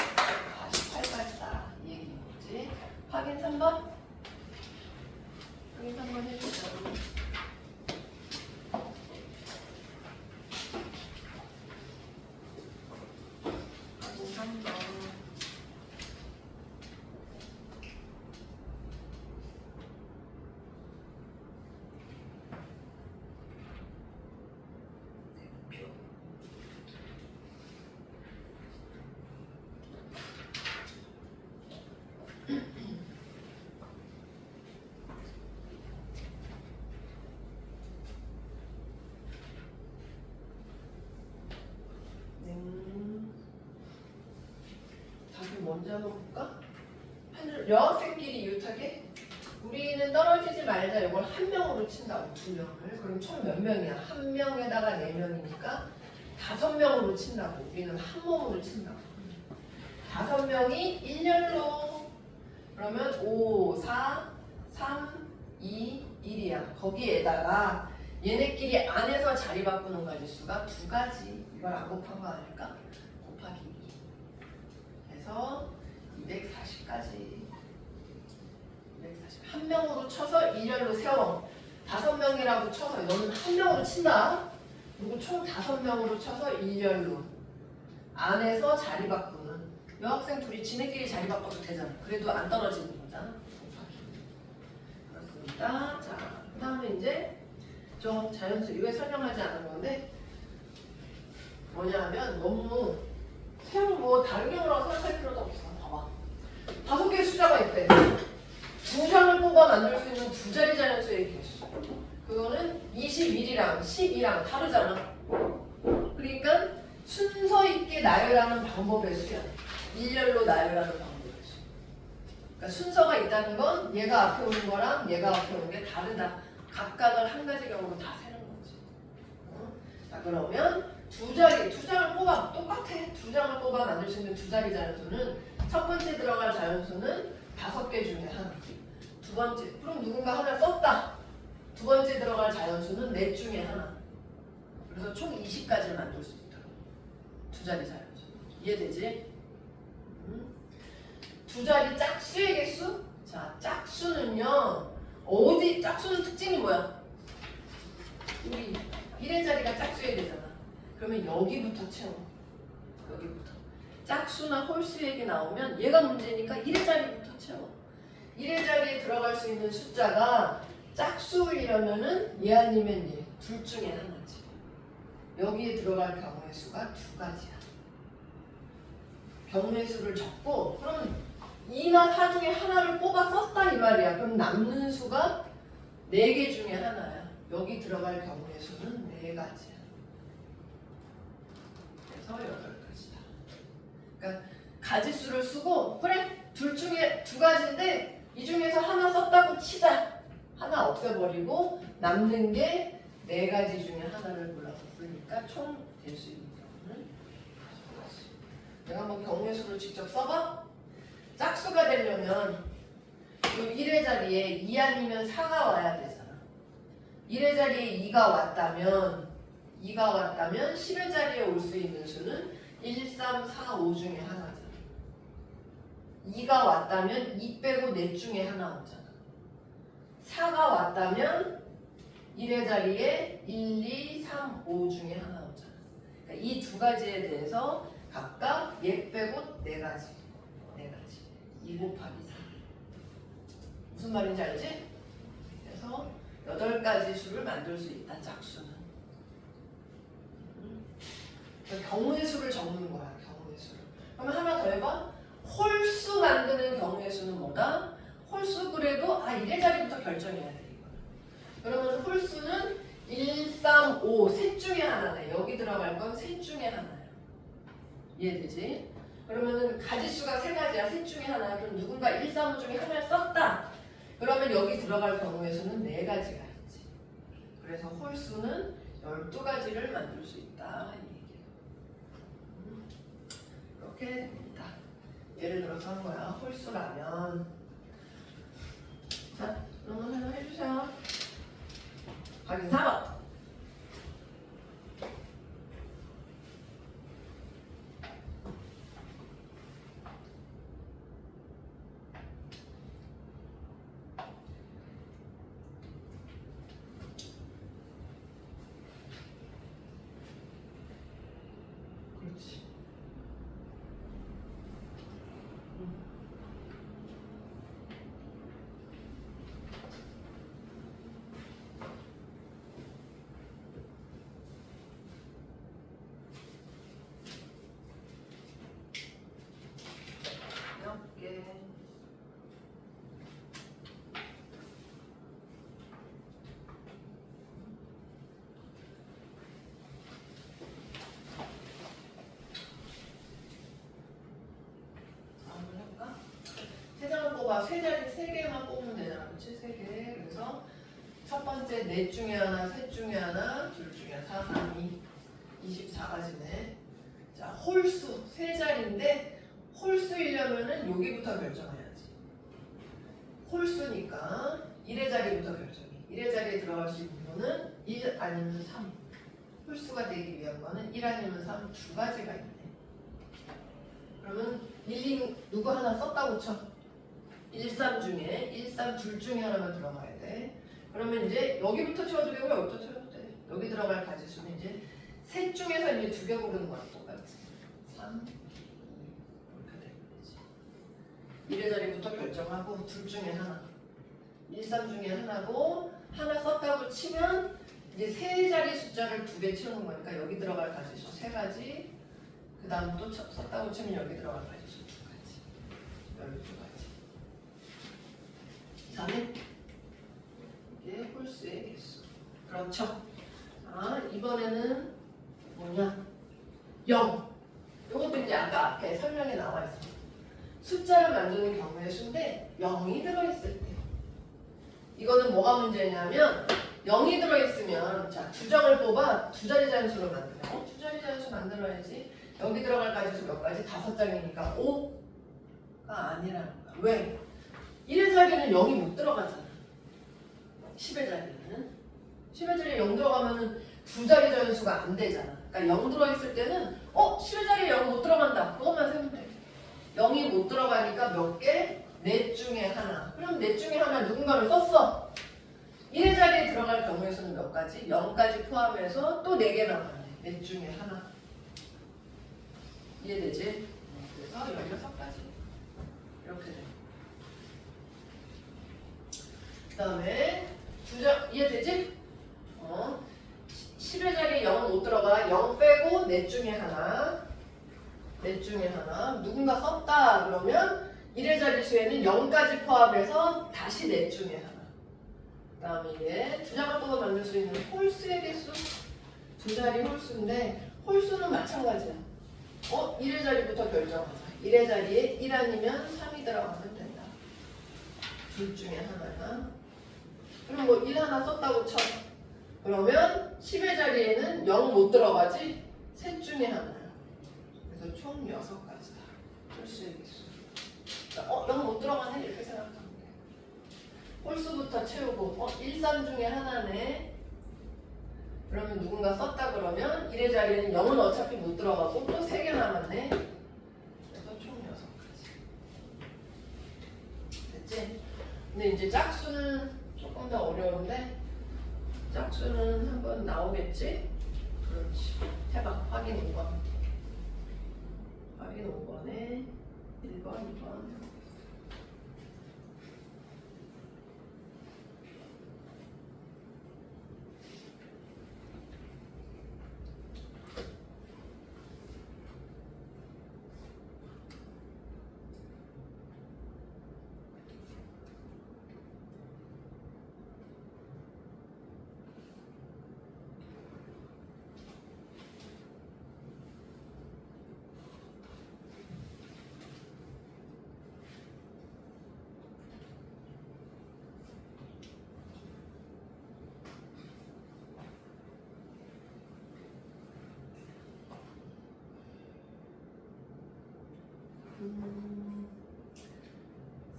48까지 따라. 이 얘기인 거지. 확인 3번? 확인 3번 해주자. 확인 3번. 답을 먼저 한번 볼까? 여학생끼리 이웃하게 우리는 떨어지지 말자. 이걸 한 명으로 친다고. 2명을. 그럼 총 몇 명이야? 한 명에다가 4명이니까 5명으로 친다고. 우리는 한 몸으로 친다고. 5명이 일렬로. 그러면 5, 4, 3, 2, 1이야. 거기에다가 얘네끼리 안에서 자리 바꾸는 가지수가 2가지. 이걸 안 곱한 거 아닐까? 곱하기 2. 해서 240까지. 240. 한 명으로 쳐서 일렬로 세워. 5명이라고 쳐서 너는 한 명으로 친다. 그리고 총 5명으로 쳐서 일렬로 안에서 자리 바꾸는. 여학생 둘이 지네끼리 자리 바꿔도 되잖아. 그래도 안 떨어지는 거잖아. 그렇습니다. 자, 그 다음에 이제 좀 자연수 이거 설명하지 않은 건데 뭐냐면 너무 새로 뭐 다른 경우라고 생각할 필요도 없어. 봐봐. 5개의 숫자가 있대. 2장을 뽑아 만들 수 있는 2자리 자연수의 개수. 그거는 21이랑 12랑 다르잖아. 그러니까 순서 있게 나열하는 방법의 수야. 일렬로 나열하는 방법의 수. 그러니까 순서가 있다는 건 얘가 앞에 오는 거랑 얘가 앞에 오는 게 다르다. 각각을 한 가지 경우로 다 세는 거지. 자, 그러면 2장을 뽑아 똑같아. 2장을 뽑아 만들 수 있는 2자리 자연수는 첫 번째 들어갈 자연수는 5개 중에 하나. 두 번째, 그럼 누군가 하나 썼다. 두 번째 들어갈 자연수는 4 중에 하나. 그래서 총 20가지를 만들 수 있다. 2자리 자연수. 이해되지? 2자리 짝수의 개수? 자, 짝수는요. 어디 짝수는 특징이 뭐야? 우리 1의 자리가 짝수의 되잖아. 그러면 여기부터 채워. 여기부터. 짝수나 홀수에게 나오면 얘가 문제니까 1의 자리부터 채워. 1의 자리에 들어갈 수 있는 숫자가 짝수이려면은 얘 아니면 얘. 둘 중에 하나지. 여기에 들어갈 경우의 수가 2가지야. 경우의 수를 적고 그럼 2나 4 중에 하나를 뽑아 썼다 이 말이야. 그럼 남는 수가 4개 중에 하나야. 여기 들어갈 경우의 수는 4가지야. 그래서 8가지다. 그러니까 가지수를 쓰고 그래 둘 중에 2가지인데 이 중에서 하나 썼다고 치자. 하나 없애버리고 남는 게 4가지 중에 하나를 골라서 쓰니까 총 될 수 있는 경우는 5가지. 내가 한번 경우의 수를 직접 써봐. 짝수가 되려면 이 1의 자리에 2 아니면 4가 와야 되잖아. 1의 자리에 2가 왔다면 10의 자리에 올 수 있는 수는 1, 3, 4, 5 중에 하나잖아. 2가 왔다면 2 빼고 4 중에 하나 오잖아. 4가 왔다면 1의 자리에 1, 2, 3, 5 중에 하나 오잖아. 그러니까 이 2가지에 대해서 각각 얘 빼고 4가지. 2 곱하기 3. 무슨 말인지 알지? 그래서 8가지 수를 만들 수 있다. 짝수는. 그러니까 경우의 수를 적는 거야. 경우의 수를. 그러면 하나 더 해봐. 홀수 만드는 경우의 수는 뭐다? 홀수 그래도 1의 자리부터 결정해야 돼. 그러면 홀수는 1, 3, 5 셋 중에 하나네. 여기 들어갈 건 셋 중에 하나야. 이해되지? 그러면은 가지수가 3가지야. 셋 중에 하나. 그럼 누군가 1, 3, 5 중에 하나를 썼다. 그러면 여기 들어갈 경우의 수는 4가지가 있지. 그래서 홀수는 12가지를 만들 수 있다. 이 얘기예요. 이렇게 됩니다. 예를 들어서 한 거야. 홀수라면 자, 그러면 하나 해주세요. 확인 4번. 그렇지. 몇 개? 다음을 할까? 3장을 뽑아. 3자리 3개만 뽑으면 되잖아. 그치? 첫 번째 넷 중에 하나, 셋 중에 하나, 둘 중에 하나, 4, 3, 2, 24가지네. 자, 홀수 세 자리인데 홀수이려면은 여기부터 결정해야지. 홀수니까 1의 자리부터 결정해. 1의 자리에 들어갈 수 있는 거는 1 아니면 3. 홀수가 되기 위한 거는 1 아니면 3 두 가지가 있네. 그러면 1, 2 누구 하나 썼다고 쳐. 1, 3 중에 1, 3 둘 중에 하나만 들어가야 돼. 그러면 이제 여기부터 채워도 되고 여기부터 채워도 돼. 여기 들어갈 가지수는 이제 셋 중에서 이제 두 개 고르는 거랑 똑같지. 3, 2 이렇게 되는 거지. 1의 자리부터 결정하고 둘 중에 하나. 1, 3 중에 하나고 하나 썼다고 치면 이제 세 자리 숫자를 두 개 채우는 거니까 여기 들어갈 가지수 세 가지. 그 다음 또 썼다고 치면 여기 들어갈 가지수 두 가지. 여기 두 가지. 다음에 이게 홀수의 개수. 그렇죠. 자, 이번에는 뭐냐? 0. 이것도 이제 아까 앞에 설명에 나와 있어. 숫자를 만드는 경우의 수인데 0이 들어있을 때. 이거는 뭐가 문제냐면 0이 들어있으면 자, 두 점을 뽑아 두 자리 자연수로 만들어. 두 자리 자연수 만들어야지. 여기 들어갈 가지수 몇 가지? 5장이니까 5가 아니라는 거야. 왜? 1의 자리는 0이 못 들어가잖아. 10의 자리는. 10의 자리에 0 들어가면은 두 자리 자연수가 안 되잖아. 그러니까 0 들어있을 때는 10의 자리에 0 못 들어간다. 그것만 세면 돼. 0이 못 들어가니까 몇 개? 넷 중에 하나. 그럼 넷 중에 하나 누군가를 썼어. 1의 자리에 들어갈 경우의 수는 몇 가지? 0까지 포함해서 또 4개 남았네. 넷 중에 하나. 이해되지? 그래서 16가지. 이렇게 돼. 그 다음에 이해되지? 10의 자리에 0은 못 들어가. 0 빼고 넷 중에 하나. 넷 중에 하나. 누군가 썼다 그러면 1의 자리수에는 0까지 포함해서 다시 넷 중에 하나. 그 다음에 이게 두 장을 뽑아 만들 수 있는 홀수의 개수. 두 자리 홀수인데 홀수는 마찬가지야. 1의 자리부터 결정하자. 1의 자리에 1 아니면 3이 들어가면 된다. 둘 중에 하나야. 그럼 뭐 1 하나 썼다고 쳐. 그러면 10의 자리에는 0 못 들어가지? 셋 중에 하나야. 그래서 총 6가지다. 홀수의 개수. 그러니까 0 못 들어가네? 이렇게 생각하면 돼. 홀수부터 채우고 1, 3 중에 하나네. 그러면 누군가 썼다 그러면 1의 자리에는 0은 어차피 못 들어가고 또 3개 남았네. 그래서 총 6가지. 됐지? 근데 이제 짝수는 조금 더 어려운데 짝수는 한번 나오겠지? 그렇지. 해봐. 확인 5번. 확인 5번에 1번, 2번.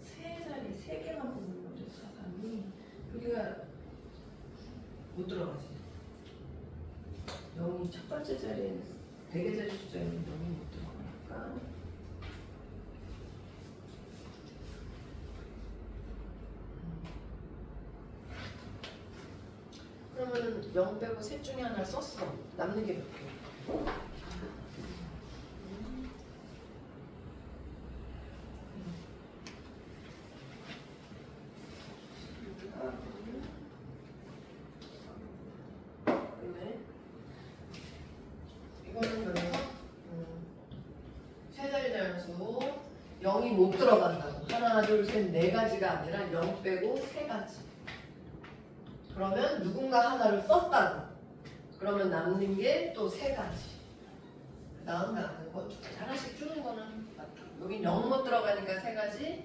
세 자리, 3개만 뽑는 거죠, 사람이. 여기가 못 들어가지. 0이 첫 번째 자리에 4개 자리 숫자에는 0이 못 들어가니까. 그러면은 0 빼고 셋 중에 하나를 썼어. 남는 게 몇 개? 이거는 그래서 세 자리 자연수 0이 못 들어간다고. 하나, 둘, 셋, 4가지가 아니라 0 빼고 3가지. 그러면 누군가 하나를 썼다고. 그러면 남는 게 또 3가지. 그 다음 남는 거 2가지. 하나씩 주는 거는 맞다. 여긴 0 못 들어가니까 3가지.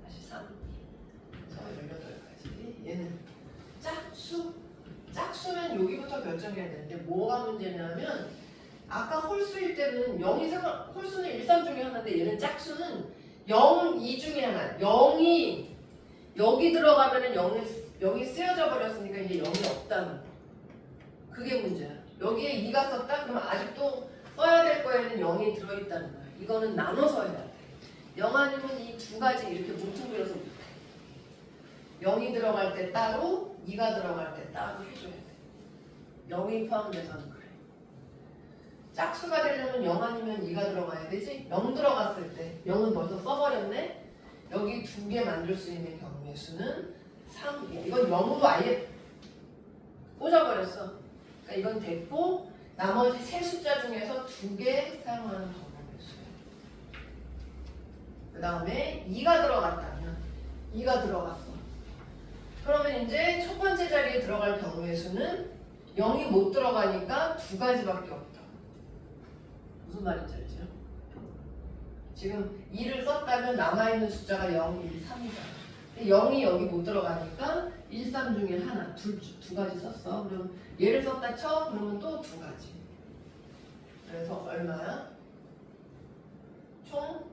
다시 3. 그래서 18가지. 얘는 짝수? 짝수면 여기부터 결정해야 되는데 뭐가 문제냐면 아까 홀수일 때는 0이 홀수는 1, 3 중에 하나인데 얘는 짝수는 0, 2 중에 하나. 0이 여기 들어가면은 0이 쓰여져 버렸으니까 이제 0이 없다는 거. 그게 문제야. 여기에 2가 썼다? 그러면 아직도 써야 될 거에는 0이 들어있다는 거야. 이거는 나눠서 해야 돼. 0 아니면 이 두 가지 이렇게 뭉뚱그려서 못해. 0이 들어갈 때 따로, 2가 들어갈 때 따로 해줘야 돼. 0이 포함돼서는 그래. 짝수가 되려면 0 아니면 2가 들어가야 되지? 0 들어갔을 때 0은 벌써 써버렸네? 여기 두 개 만들 수 있는 경우의 수는 3이야. 이건 0으로 아예 꽂아버렸어. 그러니까 이건 됐고 나머지 세 숫자 중에서 두 개 사용하는 방법의 수야. 그 다음에 2가 들어갔다면 2가 들어갔어. 그러면 이제 첫 번째 자리에 들어갈 경우의 수는 0이 못 들어가니까 두 가지밖에 없다. 무슨 말인지 알죠? 지금 2를 썼다면 남아있는 숫자가 0, 1, 3이잖아. 0이 여기 못 들어가니까 1, 3 중에 하나, 두 가지 썼어. 그럼 얘를 썼다 쳐? 그러면 또 두 가지. 그래서 얼마야? 총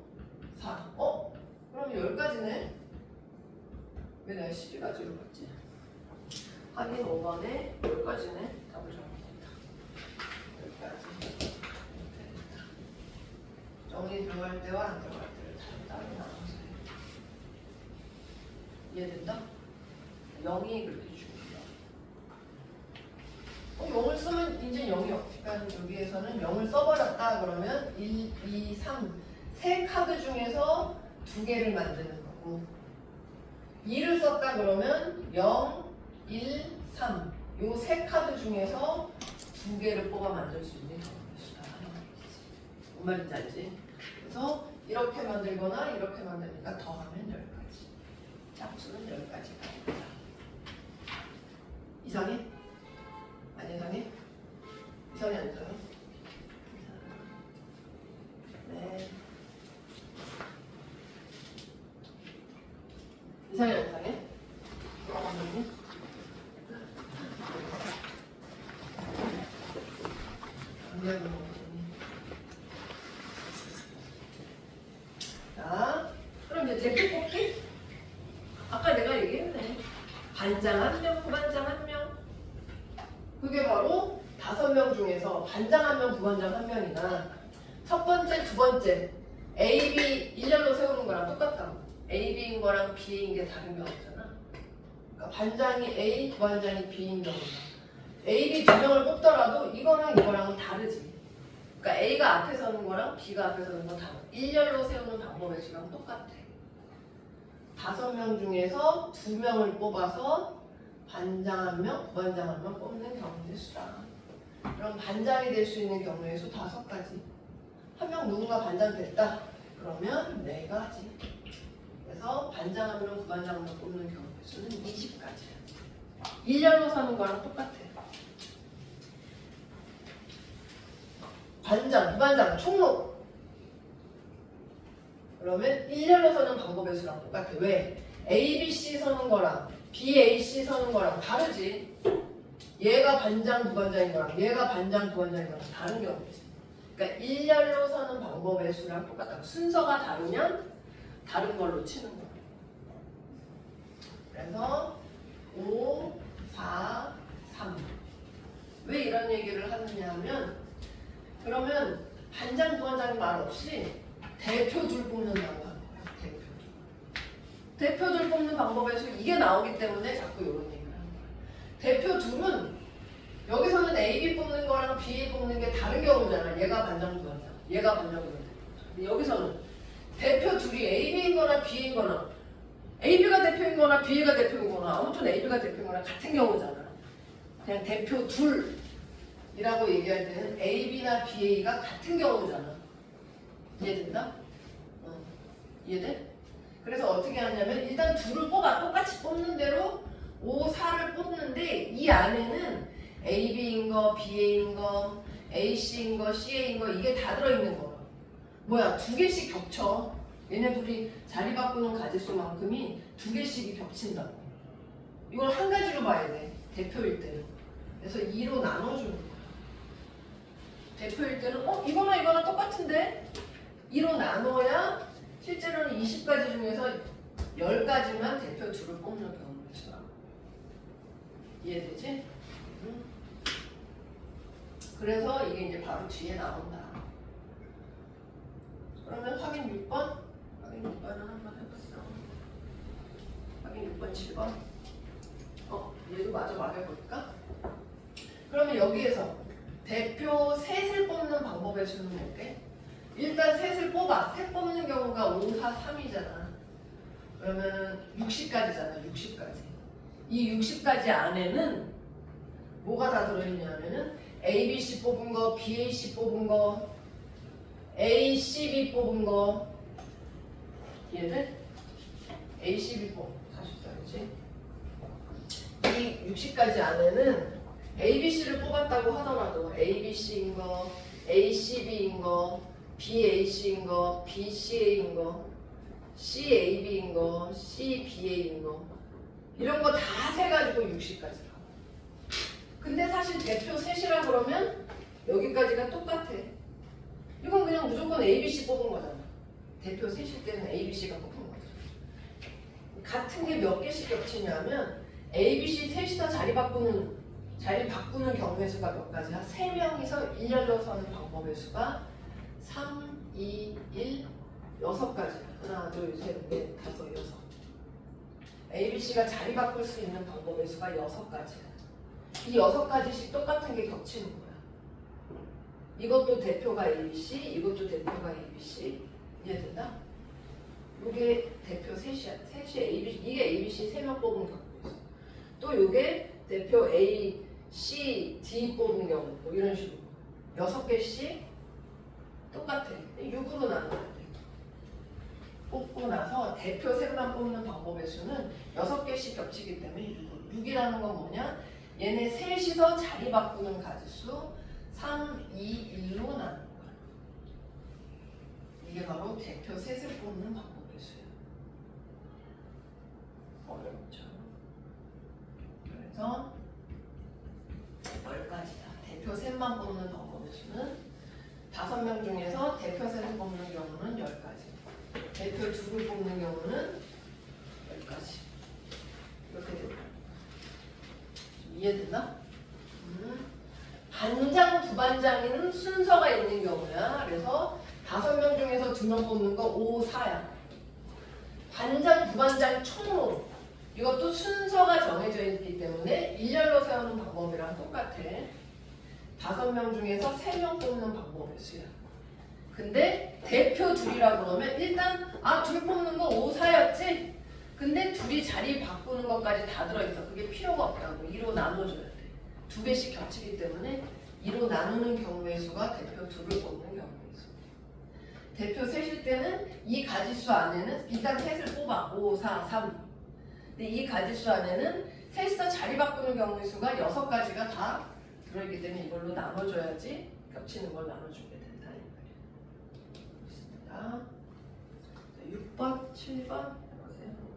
4. 그럼 10가지네? 왜 내가 12가지로 봤지? 확인 5번에 10가지네? 답을 적어봅니다. 10가지. 정리 들어갈 때와 안 들어갈 때를 따로 나눠서 해. 이해된다? 0이 그렇게 중요해요. 0을 쓰면 이제 0이 없으니까 여기에서는 0을 써버렸다 그러면 1, 2, 3 세 카드 중에서 두 개를 만드는 거고 2를 썼다 그러면 0, 1, 3 요 세 카드 중에서 두 개를 뽑아 만들 수 있는 경우의 수다. 뭔 말인지 알지? 그래서 이렇게 만들거나 이렇게 만드니까 더하면 10가지. 짝수는 10가지가 있다. 이상해? 안 이상해? 이상해 안 이상해? 네. 이상해 안 이상해? 자, 그럼 이제 제표 뽑기? 아까 내가 얘기했네. 반장 1명, 부반장 1명. 그게 바로 5명 중에서 반장 1명, 부반장 1명이나 첫 번째, 두 번째 A, B 일렬로 세우는 거랑 똑같다고. A, B인 거랑 B인 게 다른 게 없잖아. 그러니까 반장이 A, 부반장이 B인 경우다. A, B 두 명을 뽑더라도 이거랑 이거랑은 다르지. 그러니까 A가 앞에 서는 거랑 B가 앞에 서는 건 다르. 일렬로 세우는 방법의 수랑 똑같아. 5명 중에서 2명을 뽑아서 반장 1명, 부반장 1명 뽑는 경우의 수다. 그럼 반장이 될 수 있는 경우의 수 5가지. 한 명 누군가 반장 됐다. 그러면 4가지. 그래서 반장 1명, 부반장 1명 뽑는 경우의 수는 20가지야. 일렬로 서는 거랑 똑같아. 반장, 부반장, 총록. 그러면 일렬로 서는 방법의 수랑 똑같아. 왜? A, B, C 서는 거랑 B, A, C 서는 거랑 다르지. 얘가 반장, 부반장인 거랑 얘가 반장, 부반장인 거랑 다른 경우지. 그러니까 일렬로 서는 방법의 수랑 똑같다. 순서가 다르면 다른 걸로 치는 거야. 그래서 5, 4, 3. 왜 이런 얘기를 하느냐 하면 그러면 반장, 부반장 말 없이 대표들 뽑는다고 하는 거야. 대표들 뽑는 방법에서 이게 나오기 때문에 자꾸 이런 얘기를 하는 거야. 대표 둘은 여기서는 A, B 뽑는 거랑 B 뽑는 게 다른 경우잖아. 얘가 반장, 부반장. 얘가 반장, 부반장. 근데 여기서는 대표 둘이 A, B인 거나 B인 거나 A, B가 대표인 거나 B가 대표인 거나 아무튼 A, B가 대표인 거나 같은 경우잖아. 그냥 대표 둘이라고 얘기할 때는 A, B나 B, A가 같은 경우잖아. 이해된다? 이해돼? 그래서 어떻게 하냐면 일단 둘을 뽑아. 똑같이 뽑는 대로 5, 4를 뽑는데 이 안에는 A, B인 거, B, A인 거, A, C인 거, C, A인 거 이게 다 들어있는 거야. 뭐야? 2개씩 겹쳐. 얘네 둘이 자리 바꾸는 가지수만큼이 2개씩이 겹친다고. 이걸 한 가지로 봐야 돼. 대표일 때는. 그래서 2로 나눠주는 거야. 대표일 때는 이거나 이거나 똑같은데 2로 나눠야 실제로는 20가지 중에서 10가지만 대표 2를 뽑는 경우가 있어. 이해되지? 응? 그래서 이게 이제 바로 뒤에 나온다. 그러면 확인 6번? 확인 6번은 한번 해보세요. 확인 6번, 7번. 얘도 마저 말해볼까? 그러면 여기에서 대표 셋을 뽑는 방법의 수는 뭐게? 일단 셋을 뽑아. 셋 뽑는 경우가 5, 4, 3이잖아. 그러면은 60가지잖아. 60가지. 이 60가지 안에는 뭐가 다 들어있냐면은 A, B, C 뽑은 거, B, A, C 뽑은 거, A, C, B 뽑은 거. 이해돼? A, C, B 뽑은 거. 다시 써야지. 이 60가지 안에는 A, B, C를 뽑았다고 하더라도 A, B, C인 거, A, C, B인 거, B, A, C인 거, B, C, A인 거, C, A, B인 거, C, B, A인 거 이런 거 다 세가지고 60가지라고. 근데 사실 대표 셋이라 그러면 여기까지가 똑같아. 이건 그냥 무조건 A, B, C 뽑은 거잖아. 대표 셋일 때는 A, B, C가 뽑은 거죠. 같은 게 몇 개씩 겹치냐면 A, B, C 셋이서 자리 바꾸는 경우의 수가 몇 가지야? 3명이서 일렬로 서는 방법의 수가 3, 2, 1, 6가지야. 하나, 둘, 셋, 넷, 다섯, 여섯. A, B, C가 자리 바꿀 수 있는 방법의 수가 6가지야. 이 6가지씩 똑같은 게 겹치는 거야. 이것도 대표가 A, B, C, 이것도 대표가 A, B, C. 이해된다? 이게 대표 셋이야. 셋이 A, B, 이게 A, B, C 3명 뽑은 경우였어. 또 이게 대표 A, C, D 뽑은 경우 뭐 이런 식으로 6개씩 똑같아. 6으로 나눠야 돼. 뽑고 나서 대표 셋만 뽑는 방법의 수는 6개씩 겹치기 때문에 6이라는 건 뭐냐? 얘네 셋이서 자리 바꾸는 가지수 3, 2, 1로 나누는 거야. 이게 바로 대표 셋을 뽑는 방법의 수야. 어렵죠? 그래서 10가지다. 대표 셋만 뽑는 방법의 수는 5명 중에서 대표 셋을 뽑는 경우는 10가지. 대표 2를 뽑는 경우는 10가지. 이렇게 됩니다. 이해됐나? 반장, 부반장에는 순서가 있는 경우야. 그래서 5명 중에서 2명 뽑는 거 5, 4야. 반장, 부반장 총으로 이것도 순서가 정해져 있기 때문에 일렬로 세우는 방법이랑 똑같아. 5명 중에서 3명 뽑는 방법의 수야. 근데 대표 둘이라 그러면 일단 둘 뽑는 거 5, 4였지? 근데 둘이 자리 바꾸는 것까지 다 들어있어. 그게 필요가 없다고. 2로 나눠줘야 돼. 2개씩 겹치기 때문에 2로 나누는 경우의 수가 대표 2를 뽑는 경우의 수. 대표 셋일 때는 이 가지수 안에는 일단 셋을 뽑아. 5, 4, 3. 근데 이 가지수 안에는 셋이서 자리 바꾸는 경우의 수가 6가지가 다 들어있기 때문에 이걸로 나눠줘야지 겹치는 걸 나눠주게 된다. 있습니다. 6번, 7번 해보세요.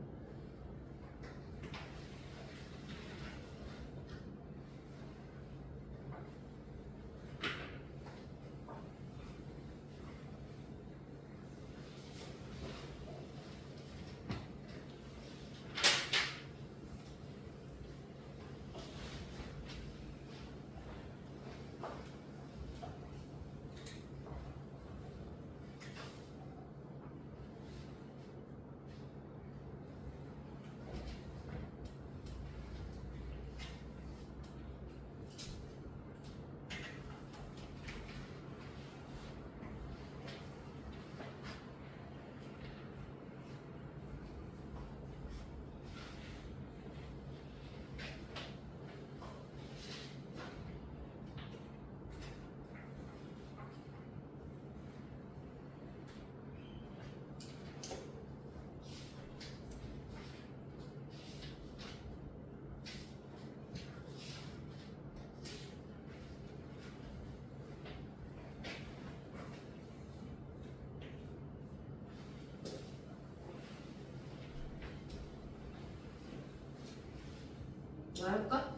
나 할까?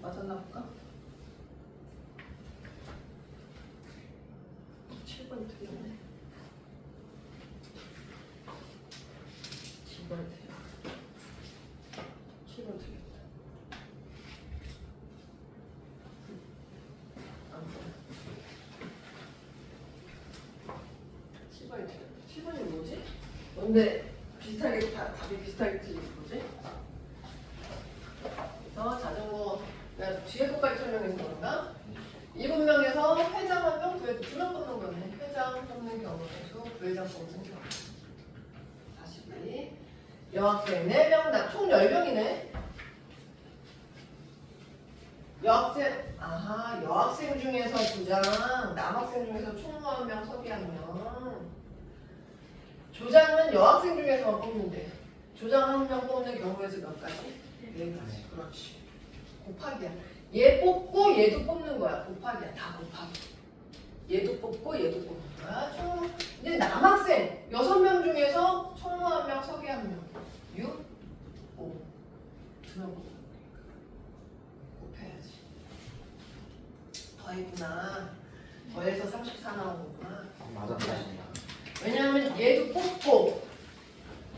맞았나 볼까? 7번 틀렸네. 7번 틀렸다. 7번 틀렸다. 안 보여. 7번이 틀렸다. 7번이 뭐지? 근데 비슷하게 답이 비슷하게 틀린 거지? 자전거 내가 뒤에 것까지 설명해서 그런가? 7명에서 회장 1명, 부회장 2명 뽑는 거네. 회장 뽑는 경우에서 부회장 뽑는 경우. 다시 여학생 4명, 나 총 10명이네. 여학생 중에서 2장, 남학생 중에서 총무 1명, 서기 1명. 조장은 여학생 중에서만 뽑는데 조장 1명 뽑는 경우에서 몇 가지? 4가지. 그렇지. 곱하기야. 얘 뽑고 얘도 뽑는 거야. 곱하기야. 다 곱하기. 얘도 뽑고 얘도 뽑는 거야. 총 이제 남학생 6명 중에서 총무 1명, 서기 1명. 6, 5. 2명 뽑는 거니까. 곱해야지. 더했구나. 더해서 34 나오는구나. 맞았다. 왜냐하면 얘도 뽑고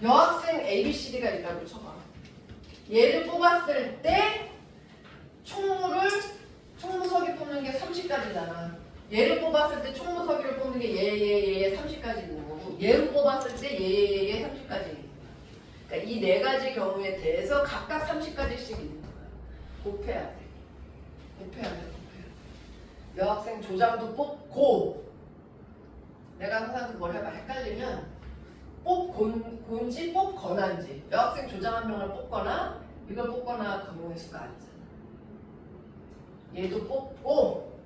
여학생 ABCD가 있다고 쳐봐. 얘를 뽑았을 때 총무석이 뽑는 게 30가지잖아. 얘를 뽑았을 때 총무석이를 뽑는 게 얘 30가지고 얘를 뽑았을 때 얘 30가지. 그러니까 이 4가지 경우에 대해서 각각 30가지씩 있는 거야. 곱해야 돼. 곱해야 돼. 여학생 조장도 뽑고 내가 항상 그걸 해봐. 헷갈리면 뽑곤지 뽑거나인지 여학생 조장 1명을 뽑거나 이걸 뽑거나 경우의 수가 아니잖아. 얘도 뽑고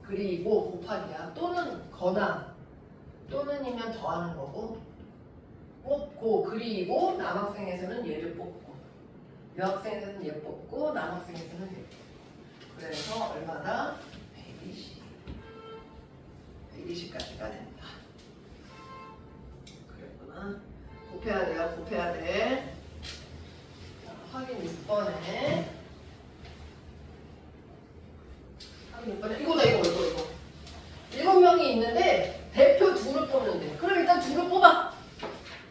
그리고 곱하기야. 또는 거나 또는이면 더하는 거고 뽑고 그리고 남학생에서는 얘를 뽑고 여학생에서는 얘 뽑고 남학생에서는 얘 뽑고 그래서 얼마나? 120 120까지가 된다. 그랬구나. 곱해야 돼요. 곱해야 돼. 자, 확인 6번에 확인 6번에 이거 7명이 있는데 대표 2를 뽑는데 그럼 일단 2를 뽑아.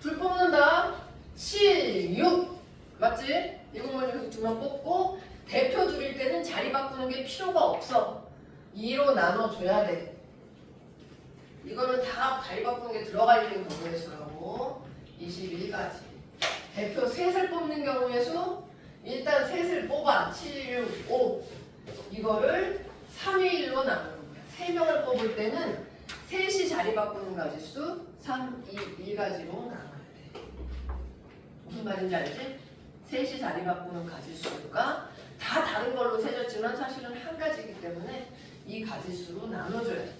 2 뽑는다. 7, 6 맞지? 7명 중에서 2명 뽑고 대표 2일 때는 자리 바꾸는 게 필요가 없어. 2로 나눠줘야 돼. 이거는 다 자리 바꾸는 게 들어가 있는 경우의 수라고. 21가지. 대표 셋을 뽑는 경우의 수 일단 셋을 뽑아. 7, 6, 5 이거를 3의 1로 나누는 거야. 3명을 뽑을 때는 셋이 자리 바꾸는 가지수 3, 2, 1가지로 나눠야 돼. 무슨 말인지 알지? 셋이 자리 바꾸는 가지수가 다 다른 걸로 세졌지만 사실은 한 가지이기 때문에 이 가지수로 나눠줘야 돼.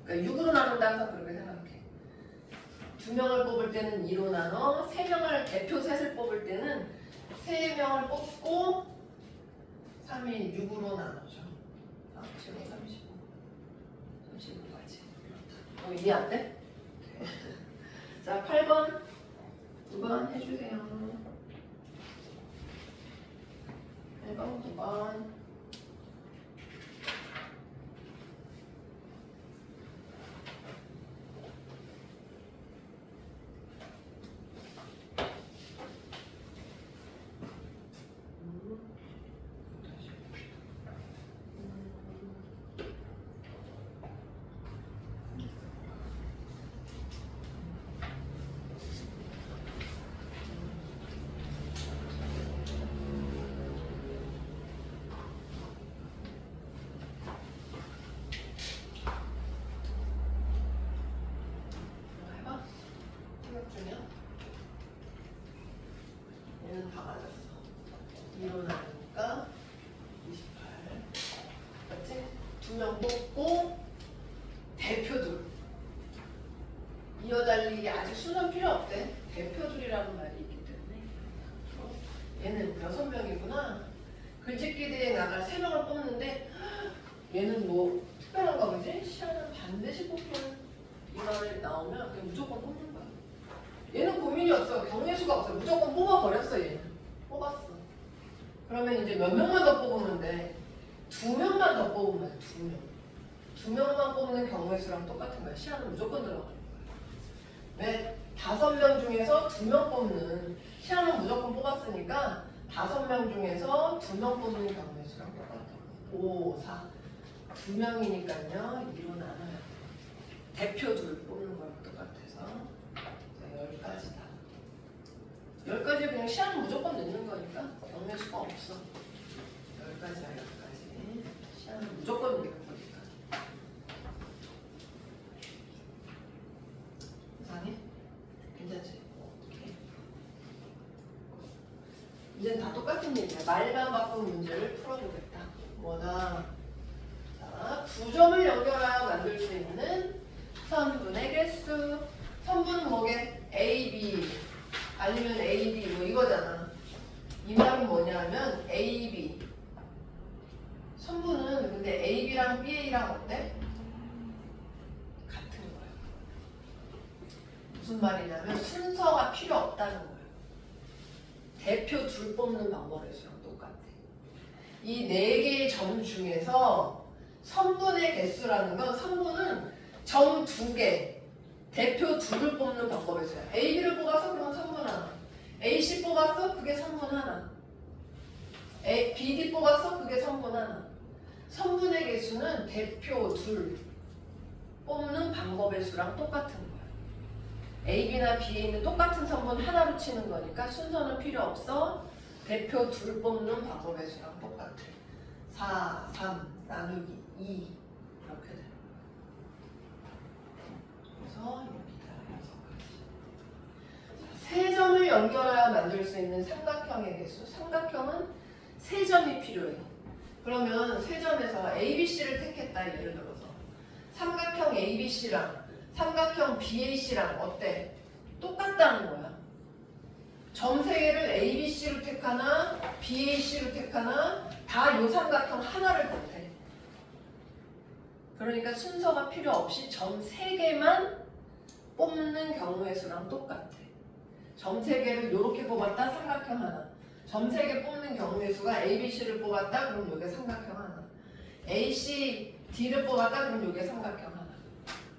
그러니까 6으로 나눈다 항상 그렇게 생각해. 2명을 뽑을 때는 2로 나눠 3명을 대표 셋을 뽑을 때는 3명을 뽑고 3이 6으로 나눠줘. 35, 35, 35까지. 이해 안 돼? 자, 8번 2번 해주세요. 8번 2번 얘는 다 맞았어. 2로 나누니까 28 맞지? 2명 뽑고 대표들 이어달리기 아직 순서 필요 없대. 대표들이라는 말이 있기 때문에 얘는 6명이구나. 글짓기대에 나갈 3명을 뽑는데 얘는 뭐 특별한가 보지? 시험은 반드시 뽑히는 이 말이 나오면 그냥 무조건 뽑는 거야. 얘는 보면 고민이 없어. 경우의 수가 없어. 무조건 뽑아버렸어 얘는. 뽑았어. 그러면 이제 몇 명만 더 뽑으면 돼. 2명만 더 뽑으면 돼. 2명. 2명만 뽑는 경우의 수랑 똑같은 거야. 시야는 무조건 들어가는 거야. 왜? 5명 중에서 2명 뽑는 시야는 무조건 뽑았으니까 5명 중에서 2명 뽑는 경우의 수랑 똑같아. 5, 4. 2명이니까요. 2로 나눠야 돼. 대표 둘 뽑는 거랑 똑같아서 10가지다. 10가지 그냥 시야는 무조건 넣는 거니까 경우의 수가 없어. 10가지야 10가지. 시야는 무조건 넣는 거니까. 이상해? 괜찮지? 오케이. 이젠 다 똑같은 얘기야. 말만 바꾼 문제를 풀어보겠다. 뭐다? 자, 2점을 연결하여 만들 수 있는 선분의 개수. 선분은 뭐게? A, B 아니면 A, D 뭐 이거잖아. 이 말은 뭐냐면 A, B 선분은 근데 A, B랑 B, A랑 어때? 같은 거야. 무슨 말이냐면 순서가 필요 없다는 거야. 대표 둘 뽑는 방법의 수랑 똑같아. 이 4개의 점 중에서 선분의 개수라는 건 선분은 점 2개 대표 둘을 뽑는 방법의 수야. A, B를 뽑아서 그러면 선분 하나. A, C 뽑았어? 그게 선분 하나. B, D 뽑았어? 그게 선분 하나. 선분의 개수는 대표 둘 뽑는 방법의 수랑 똑같은 거야. A, B나 B에 있는 똑같은 선분 하나로 치는 거니까 순서는 필요 없어. 대표 둘 뽑는 방법의 수랑 똑같아. 4, 3 나누기 2 이렇게 돼. 그래서 여기다 6가지. 세 점을 연결하여 만들 수 있는 삼각형의 개수. 삼각형은 세 점이 필요해. 그러면 세 점에서 ABC를 택했다 예를 들어서 삼각형 ABC랑 삼각형 BAC랑 어때? 똑같다는 거야. 점 세 개를 ABC로 택하나 BAC로 택하나 다 요 삼각형 하나를 택해. 그러니까 순서가 필요 없이 점 3개만 뽑는 경우의 수랑 똑같아. 점 3개를 이렇게 뽑았다 삼각형 하나. 점 3개 뽑는 경우의 수가 ABC를 뽑았다 그럼 이게 삼각형 하나. AC, D를 뽑았다 그럼 이게 삼각형 하나.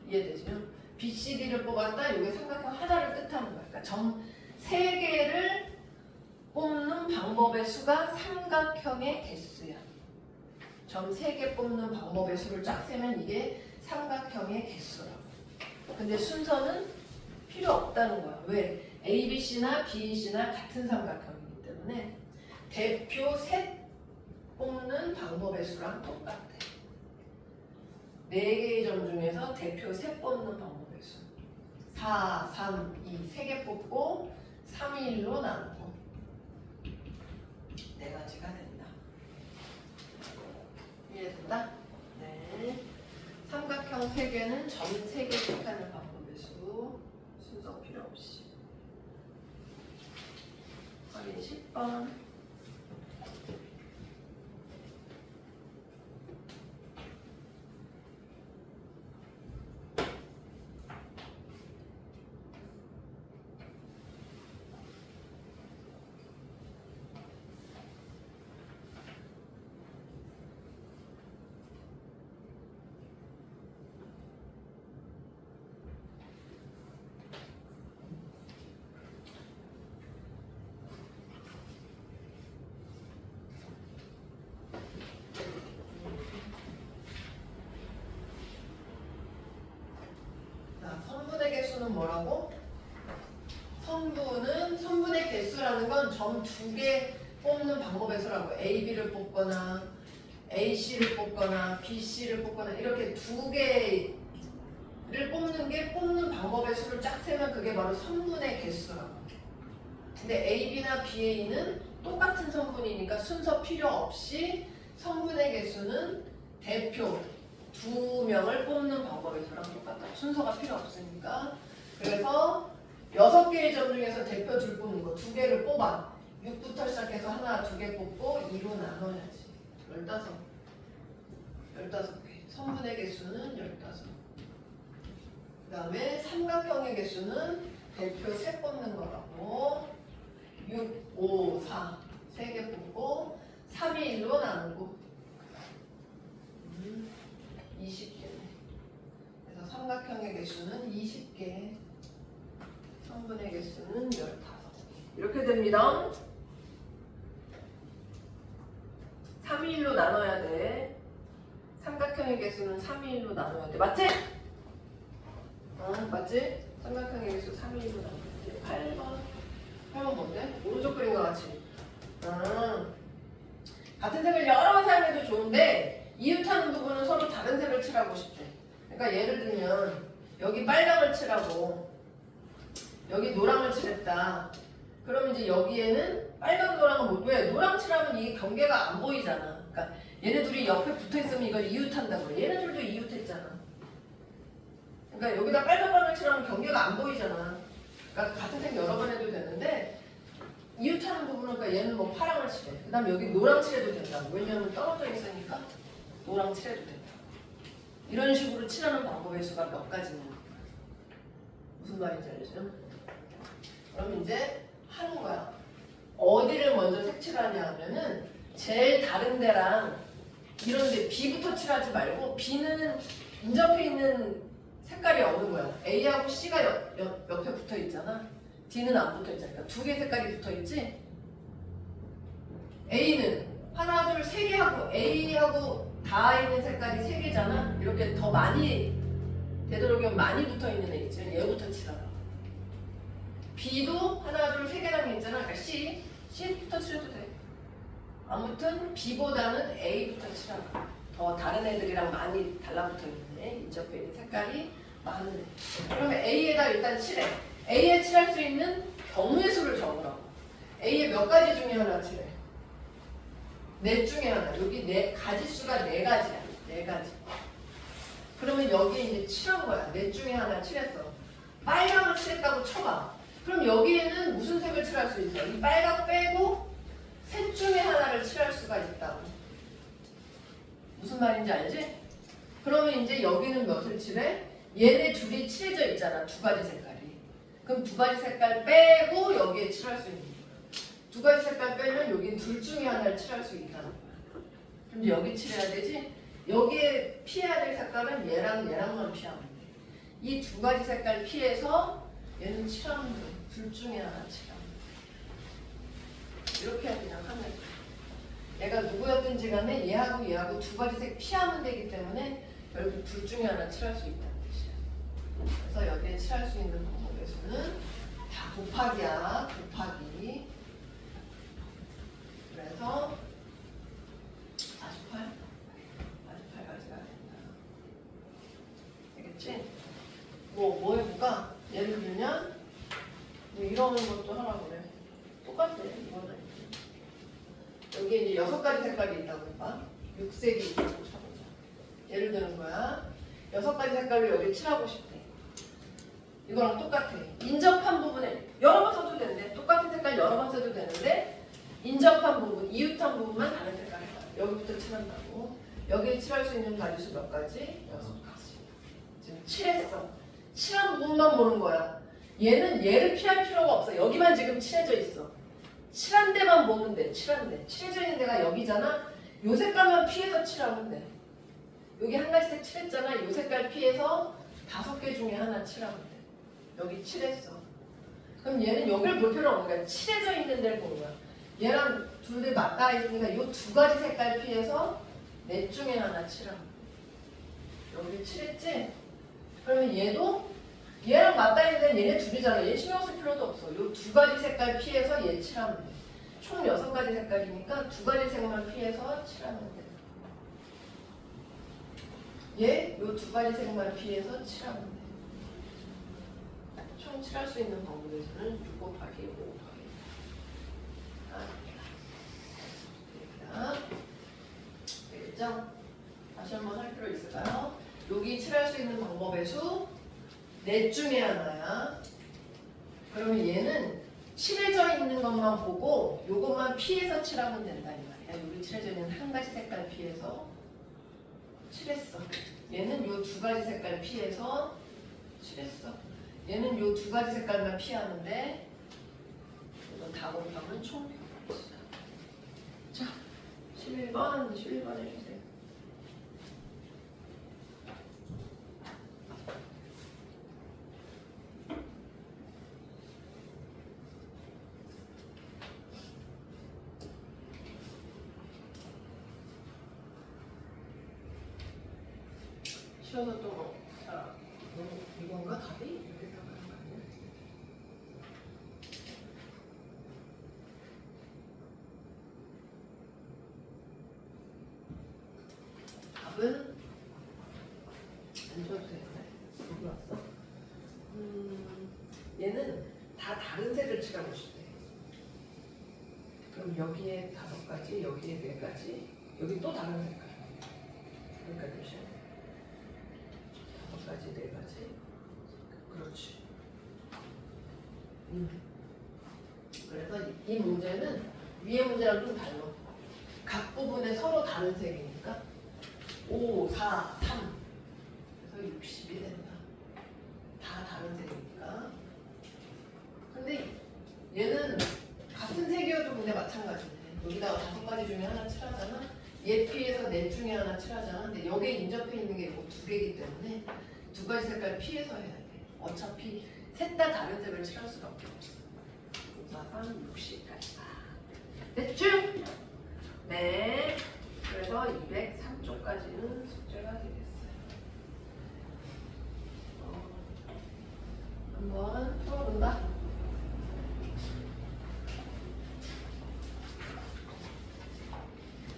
이해되죠? BCD를 뽑았다 이게 삼각형 하나를 뜻하는 거야. 그러니까 점 3개를 뽑는 방법의 수가 삼각형의 개수야. 점 3개 뽑는 방법의 수를 쫙 세면 이게 삼각형의 개수라고. 근데 순서는 필요 없다는 거야. 왜? ABC나 BAC나 같은 삼각형이기 때문에 대표 셋 뽑는 방법의 수랑 똑같아. 4개의 점 중에서 대표 셋 뽑는 방법의 수. 4, 3, 2, 3개 뽑고 3, 1로 나누고 4가지가 된다. 이해된다? 네. 삼각형 3개는 점 3개 택하는 방법의 수. 순서 필요 없이. 확인 10번. 선분의 개수는 뭐라고? 선분의 개수라는 건 점 2개 뽑는 방법의 수라고. A, B를 뽑거나 A, C를 뽑거나 B, C를 뽑거나 이렇게 2개를 뽑는 게 뽑는 방법의 수를 쫙 세면 그게 바로 선분의 개수라고. 근데 A, B나 B, A는 똑같은 선분이니까 순서 필요 없이 선분의 개수는 대표 2명을 뽑는 방법의 수랑 똑같다. 순서가 필요 없으니까. 그래서 6개의 점 중에서 대표 둘 뽑는 거 2개를 뽑아. 6부터 시작해서 하나, 2개 뽑고 2로 나눠야지. 15개. 선분의 개수는 15. 그 다음에 삼각형의 개수는 별표 3 뽑는 거라고. 6, 5, 4 3개 뽑고 3이 1로 나누고 20개네. 그래서 삼각형의 개수는 20개, 성분의 개수는 15개. 이렇게 됩니다. 3이 1로 나눠야 돼. 삼각형의 개수는 3이 1로 나눠야 돼. 맞지? 맞지? 삼각형의 개수 3이 1로 나눠야 돼. 8번. 8번 뭔데? 오른쪽 그림과 같이. 같은 색을 여러 번 사용해도 좋은데 이웃하는 부분은 서로 다른 색을 칠하고 싶대. 그러니까 예를 들면 여기 빨강을 칠하고 여기 노랑을 칠했다. 그럼 이제 여기에는 빨강 노랑은 왜? 노랑 칠하면 이게 경계가 안 보이잖아. 그러니까 얘네 둘이 옆에 붙어 있으면 이걸 이웃한다고. 얘네 둘도 이웃했잖아. 그러니까 여기다 빨강을 칠하면 경계가 안 보이잖아. 그러니까 같은 색 여러 번 해도 되는데 이웃하는 부분은 그러니까 얘는 뭐 파랑을 칠해. 그 다음에 여기 노랑 칠해도 된다고. 왜냐면 떨어져 있으니까 노랑 칠해도 된다. 이런 식으로 칠하는 방법의 수가 몇 가지냐. 무슨 말인지 알죠? 그럼 이제 하는 거야. 어디를 먼저 색칠하냐 하면은 제일 다른 데랑 이런 데 B부터 칠하지 말고 B는 인접해 있는 색깔이 어느 거야. A하고 C가 옆에 붙어 있잖아. D는 안 붙어 있잖아. 그러니까 2개 색깔이 붙어 있지. A는 하나, 둘, 3개 하고 A하고 다 있는 색깔이 3개잖아. 이렇게 더 많이 되도록이면 많이 붙어 있는 애 있지. 얘부터 칠하라. B도 하나, 둘, 3개랑 있잖아. 그러니까 C부터 칠해도 돼. 아무튼 B보다는 A부터 칠하라. 더 다른 애들이랑 많이 달라붙어 있는 애, 인접해 있는 색깔이 많은 애. 그러면 A에다 일단 칠해. A에 칠할 수 있는 경우의 수를 적으라고. A에 몇 가지 중에 하나 칠해. 넷 중에 하나. 여기 가지수가 4가지야. 4가지. 그러면 여기에 이제 칠한 거야. 넷 중에 하나 칠했어. 빨강을 칠했다고 쳐봐. 그럼 여기에는 무슨 색을 칠할 수 있어? 이 빨강 빼고 셋 중에 하나를 칠할 수가 있다고. 무슨 말인지 알지? 그러면 이제 여기는 몇을 칠해? 얘네 둘이 칠해져 있잖아. 2가지 색깔이. 그럼 2가지 색깔 빼고 여기에 칠할 수 있는 거야. 2가지 색깔 빼면 여기 둘 중에 하나를 칠할 수 있다는 거야. 그럼 이제 여기 칠해야 되지? 여기에 피해야 될 색깔은 얘랑만 피하면 돼. 이 2가지 색깔 피해서 얘는 칠하면 돼. 둘 중에 하나 칠하면 돼. 이렇게 그냥 하면 돼. 얘가 누구였든지 간에 얘하고 2가지 색 피하면 되기 때문에 결국 둘 중에 하나 칠할 수 있다는 뜻이야. 그래서 여기에 칠할 수 있는 방법의 수는 다 곱하기야. 곱하기. 그래서 48가지가 된다. 알겠지? 뭐 해볼까? 예를 들면 뭐 이런 것도 하라고 그래. 똑같아. 이거는 여기에 이제 6가지 색깔이 있다고 해봐. 6색이 있다고 쳐보자. 예를 드는 거야. 6가지 색깔로 여기 칠하고 싶대. 이거랑 똑같아. 인접한 부분에 여러 번 써도 되는데 똑같은 색깔 여러 번 써도 되는데 인접한 부분, 이웃한 부분만 다른 색깔 해봐. 여기부터 칠한다고. 여기에 칠할 수 있는 가지수 몇 가지? 6가지. 지금 칠했어. 칠한 부분만 보는 거야. 얘는 얘를 피할 필요가 없어. 여기만 지금 칠해져 있어. 칠한 데만 보면 돼. 칠한 데. 칠해져 있는 데가 여기잖아. 요 색깔만 피해서 칠하면 돼. 여기 한 가지색 칠했잖아. 요 색깔 피해서 5개 중에 하나 칠하면 돼. 여기 칠했어. 그럼 얘는 여기를 볼 필요 없는 거야. 칠해져 있는 데를 보는 거야. 얘랑 둘 다 맞닿아 있으니까 요 2가지 색깔 피해서 넷 중에 하나 칠하면 돼. 여기 칠했지? 그러면 얘도 얘랑 맞닿아 있는 데는 얘네 둘이잖아. 얘 신경 쓸 필요도 없어. 요 2가지 색깔 피해서 얘 칠하면 돼. 총 6가지 색깔이니까 2가지 색만 피해서 칠하면 돼. 얘 요 2가지 색만 피해서 칠하면 돼. 총 칠할 수 있는 방법에서는 6 곱하기 5 곱하기 되겠죠? 다시 한번 할 필요 있을까요? 여기 칠할 수 있는 방법의 수 넷 중에 하나야. 그러면 얘는 칠해져 있는 것만 보고 요것만 피해서 칠하면 된다 이 말이야. 여기 칠해져 있는 한 가지 색깔 피해서 칠했어. 얘는 요 2가지 색깔 피해서 칠했어. 얘는 요 두 가지 색깔만 피하는데 이건 다 곱하면 총 있어. 자, 11번 해주세요. 쉬어서 또 뭐, 자, 이건가 답이? 이렇게 생각하는 거 아니야? 답은 안 줘도 되는데 여기 왔어? 얘는 다 다른 색을 칠하고 싶대. 그럼 여기에 5가지, 여기에 4가지, 여기 또 다른 색깔. 그러니까 몇이야? 5가지, 4가지. 그렇지. 그래서 이 문제는 위에 문제랑 좀 달라. 각 부분에 서로 다른 색이니까 5, 4, 3. 그래서 60이 된다. 다 다른 색이니까. 근데 얘는 같은 색이어도 근데 마찬가지네. 여기다가 5가지 중에 하나 칠하잖아. 얘 피해서 넷 중에 하나 칠하잖아. 근데 여기에 인접해 있는 게 이거 2개이기 때문에 2가지 색깔 피해서 해야 돼. 어차피 셋 다 다른 색을 칠할 수밖에 없어. 5, 4, 3, 60까지. 됐죠? 네. 그래서 203쪽까지는 숙제가 되겠습니다.